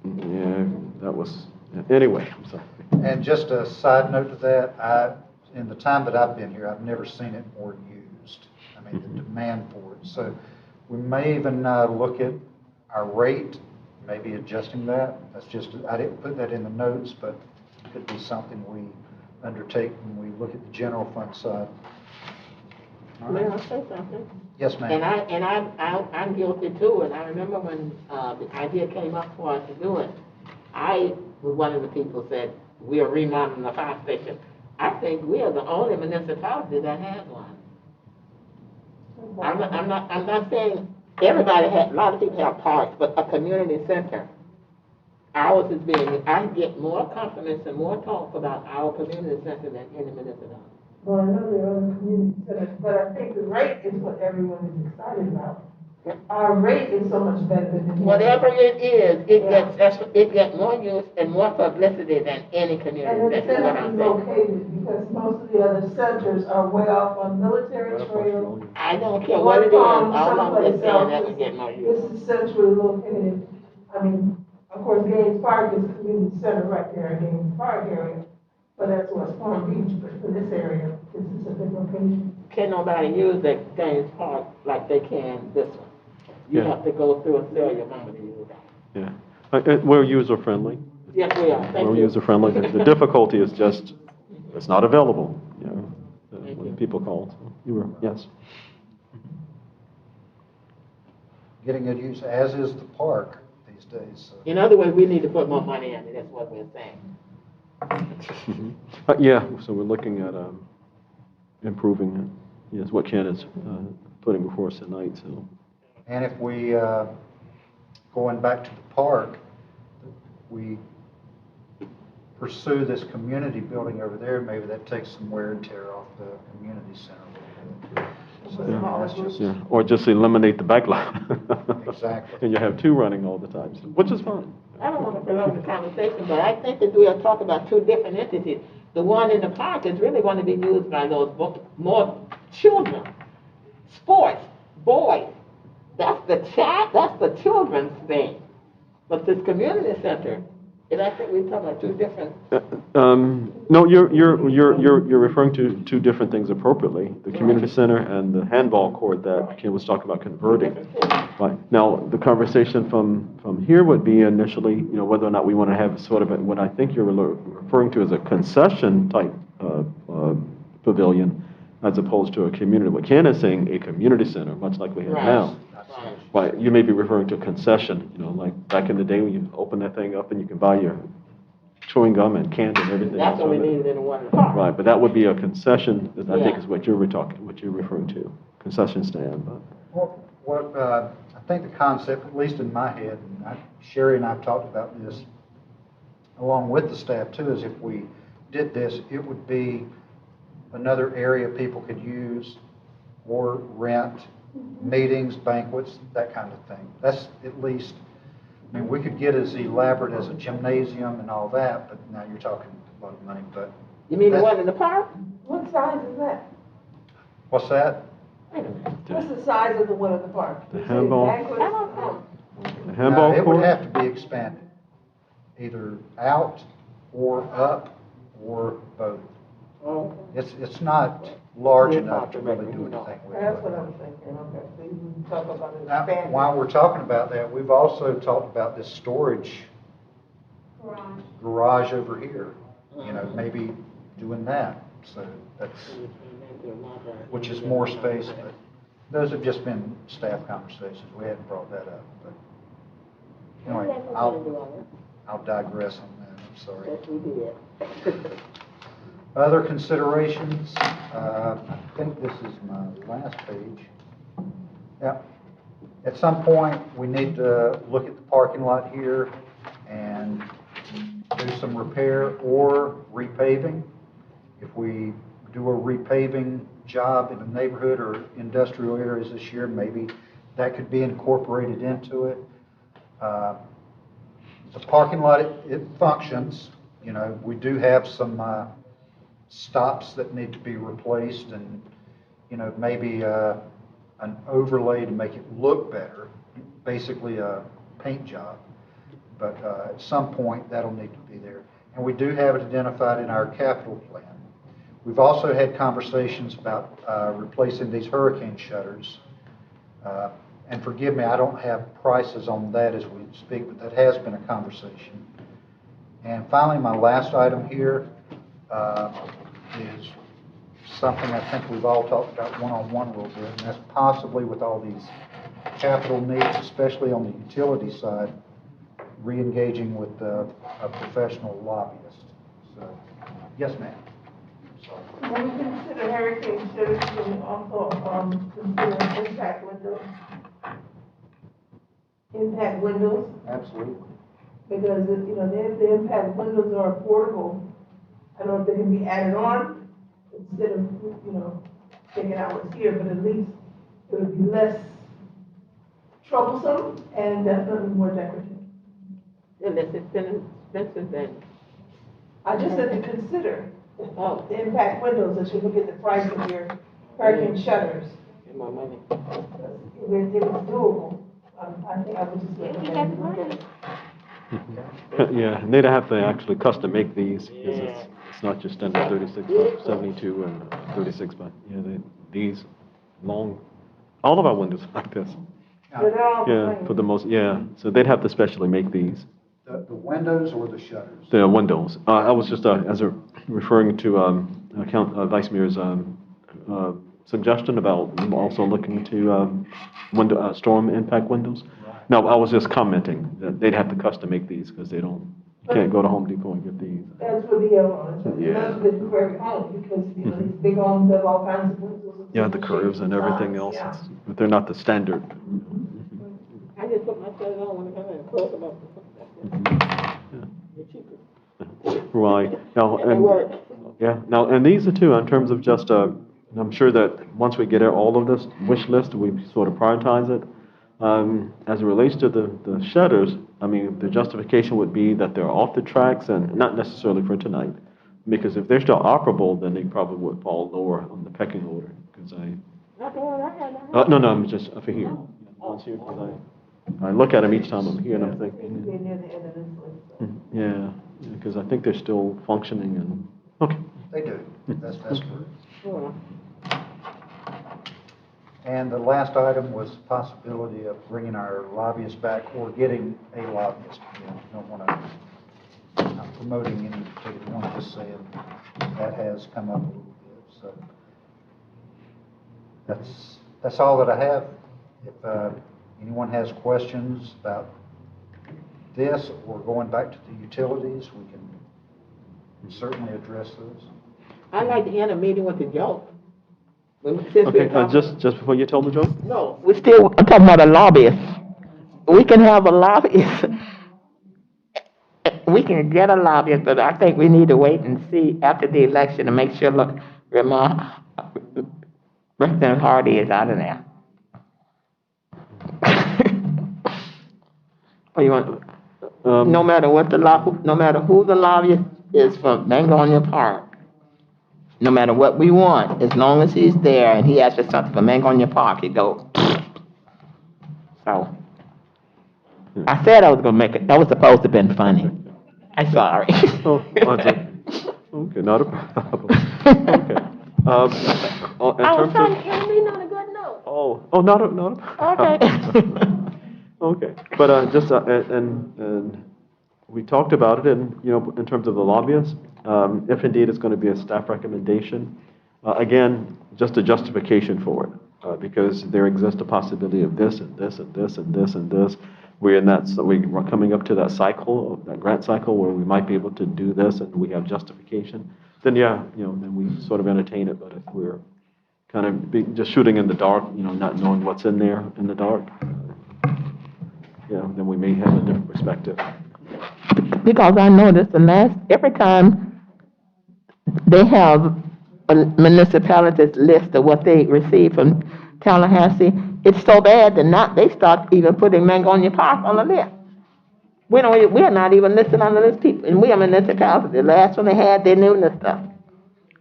yeah, that was, anyway, I'm sorry. And just a side note to that, in the time that I've been here, I've never seen it more used. I mean, the demand for it. So we may even look at our rate, maybe adjusting that. That's just, I didn't put that in the notes, but it could be something we undertake when we look at the general fund side. All May right. I say something? Yes, ma'am. I'm guilty too, and I remember when, the idea came up for us to do it, I was one of the people who said, we are remodeling the fire station. I think we are the only municipality that has one. I'm not saying everybody has, a lot of people have parks, but a community center. Ours is being, I get more compliments and more talk about our community center than any municipality. Well, I know there are other community centers, but I think the rate is what everyone is excited about. Our rate is so much better than. Whatever it is, it gets more use and more publicity than any community And the center. That's what center I'm is saying. located, because most of the other centers are way off on military trails. I don't care what it is, all I'm just Someplace else. saying that we get more use. This is centrally located. I mean, of course, Gaines Park is a community center right there, Gaines Park area. But that's West Palm Beach, but for this area, this is a good location. Can nobody use that Gaines Park like they can this one? You Yeah. have to go through and tell your mama to use that. Yeah, we're user-friendly. Yes, we are, thank We're you. user-friendly. The difficulty is just, it's not available, Thank when you. people call. So you were, yes. Getting it used, as is the park these days. So. In other words, we need to put more money in it, that's what we're saying. Yeah, so we're looking at improving it. Yes, what Ken is putting before us tonight, so. And if we, going back to the park, we pursue this community building over there, maybe that takes some wear and tear off the community center. So that's just, Yeah, or just eliminate the backlot. Exactly. And you have two running all the time, so- which is fine. I don't want to prolong the conversation, but I think that we are talking about two different entities. The one in the park is really going to be used by those more children, sports, boys. That's the children's thing. But this community center, and I think we're talking about two different. No, you're referring to two different things appropriately, the community center and the handball court that Ken was talking about converting. Right, now, the conversation from here would be initially, whether or not we want to have sort of what I think you're referring to as a concession type pavilion, as opposed to a community. What Ken is saying, a community center, much like we have now. Right, you may be referring to a concession, like back in the day when you open that thing up and you can buy your chewing gum and candy and everything. That's what we needed in the one in the park. Right, but that would be a concession, that I think is what you're referring to, concession stand, but. What I think the concept, at least in my head, and Sherry and I have talked about this along with the staff too, is if we did this, it would be another area people could use or rent, meetings, banquets, that kind of thing. That's at least, I mean, we could get as elaborate as a gymnasium and all that, but now you're talking a lot of money, but. You mean the one in the park? What size is that? What's that? What's the size of the one at the park? The You say handball? banquets? I don't know. The handball It court? would have to be expanded, either out or up or both. Oh, It's not, large enough to really do anything with it. That's what I was thinking, okay, so you can talk about it Now, expanding. while we're talking about that, we've also talked about this storage garage over here. You know, maybe doing that, so that's, which is more space, but those have just been staff conversations. We hadn't brought that up, but anyway, I'll digress on that, I'm sorry. Yes, we did. Other considerations, I think this is my last page. Yeah. At some point, we need to look at the parking lot here and do some repair or repaving. If we do a repaving job in the neighborhood or industrial areas this year, maybe that could be incorporated into it. The parking lot, it functions. You know, we do have some stops that need to be replaced and, you know, maybe an overlay to make it look better, basically a paint job. But at some point, that'll need to be there. And we do have it identified in our capital plan. We've also had conversations about replacing these hurricane shutters. And forgive me, I don't have prices on that as we speak, but that has been a conversation. And finally, my last item here is something I think we've all talked about one-on-one a little bit, and that's possibly with all these capital needs, especially on the utility side, re-engaging with a professional lobbyist. So, yes, ma'am. Sorry. When we consider hurricane shutters, we also consider impact windows. Impact windows, Absolutely. because, you know, the impact windows are affordable. I don't know if they can be added on instead of, you know, taking out what's here, but at least it would be less troublesome and definitely more decorative. Unless it's expensive then. I just said to consider Oh, the impact windows as you look at the price of your hurricane shutters. get my money. If it's doable, I think I would just recommend. Yeah, and they'd have to actually custom make these, because it's not just standard 36 by 72 and 36 by, these long, all of our windows are like this. But they're all the Yeah, same. for the most, yeah, so they'd have to specially make these, The windows or the shutters? the windows. I was just, referring to, Vice Mayor's, suggestion about also looking to, window, storm impact windows. No, I was just commenting that they'd have to custom make these, because they can't go to Home Depot and get these. That's for the, that's for the private home, because, you know, these big homes have all kinds of windows. Yeah, the curves and everything else, Yeah. but they're not the standard. I just put my shutters on when I come in and close them up. They're cheaper. Right, now, And they work. yeah, now, and these are too, in terms of just, and I'm sure that once we get all of this wish list, we sort of prioritize it. As it relates to the shutters, I mean, the justification would be that they're off the tracks and not necessarily for tonight. Because if they're still operable, then they probably would fall lower on the pecking order, because Not the one I had. no, I'm just for here. Ones here, 'cause I look at them each time I'm here and I'm They're thinking, near the end of this list. yeah, because I think they're still functioning and, okay. They do. That's correct. Sure. And the last item was the possibility of bringing our lobbyist back or getting a lobbyist. You know, don't want to, not promoting any particular one, just saying that has come up a little bit. So that's all that I have. If anyone has questions about this or going back to the utilities, we can certainly address those. I'd like to end a meeting with the joke. Okay, just before you tell the joke? No, We're still talking about a lobbyist. We can have a lobbyist. We can get a lobbyist, but I think we need to wait and see after the election to make sure, look, Representative Hardy is out of there. Or you want, no matter what no matter who the lobbyist is from Mangonia Park, no matter what we want, as long as he's there and he asks for something from Mangonia Park, he go. So, I said I was gonna make it, that was supposed to have been funny. I'm sorry. Oh, okay, not a problem. Okay. In I was terms trying to of, end me on a good note. not. Okay. Okay, but just, and we talked about it in, in terms of the lobbyists, if indeed it's going to be a staff recommendation, again, just a justification for it, because there exists a possibility of this and this and this and this and this. We're in that, so we're coming up to that cycle, that grant cycle, where we might be able to do this and we have justification, then yeah, then we sort of entertain it, but if we're kind of just shooting in the dark, not knowing what's in there in the dark, then we may have a different perspective. Because I noticed every time they have a municipality's list of what they receive from Tallahassee, it's so bad that not, they start even putting Mangonia Park on the list. We're not even listed on the list, people, and we are municipality. The last one they had, they knew this stuff.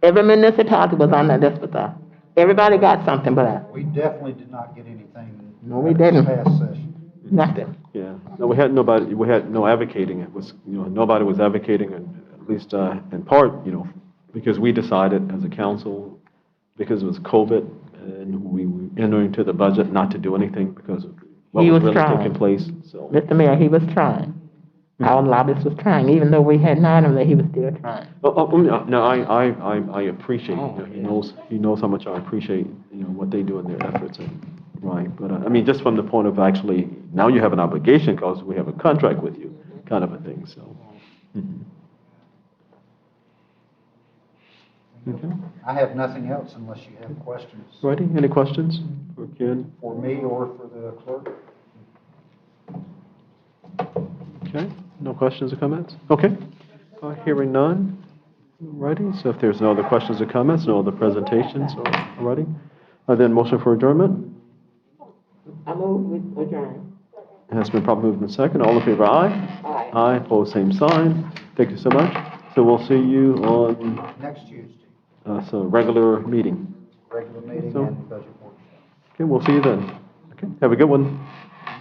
Every municipality was on that list with us. Everybody got something but us. We definitely did not get anything. No, we didn't. This past session. Nothing. Yeah, no, we had no advocating. It was, nobody was advocating, and at least in part, because we decided as a council, because it was COVID, and we were entering into the budget not to do anything because of what He was was really trying. taking place, so. Mr. Mayor, he was trying. Our lobbyist was trying, even though we had 9 of them, he was still trying. No, I appreciate, he knows how much I appreciate, what they do in their efforts, and, right, but, I mean, just from the point of actually, now you have an obligation because we have a contract with you, kind of a thing, so. Mhm. Okay, I have nothing else unless you have questions righty, any questions for Ken? for me or for the clerk. Okay, no questions or comments? Okay, hearing none. Righty, so if there's no other questions or comments, no other presentations, alrighty, then motion for adjournment I move with adjourn. has been properly moved in second. All in favor, aye? Aye. Aye, opposed, same sign. Thank you so much. So we'll see you on, Next Tuesday, regular meeting. regular meeting So- and budget workshop. Okay, we'll see you then. Okay, have a good one.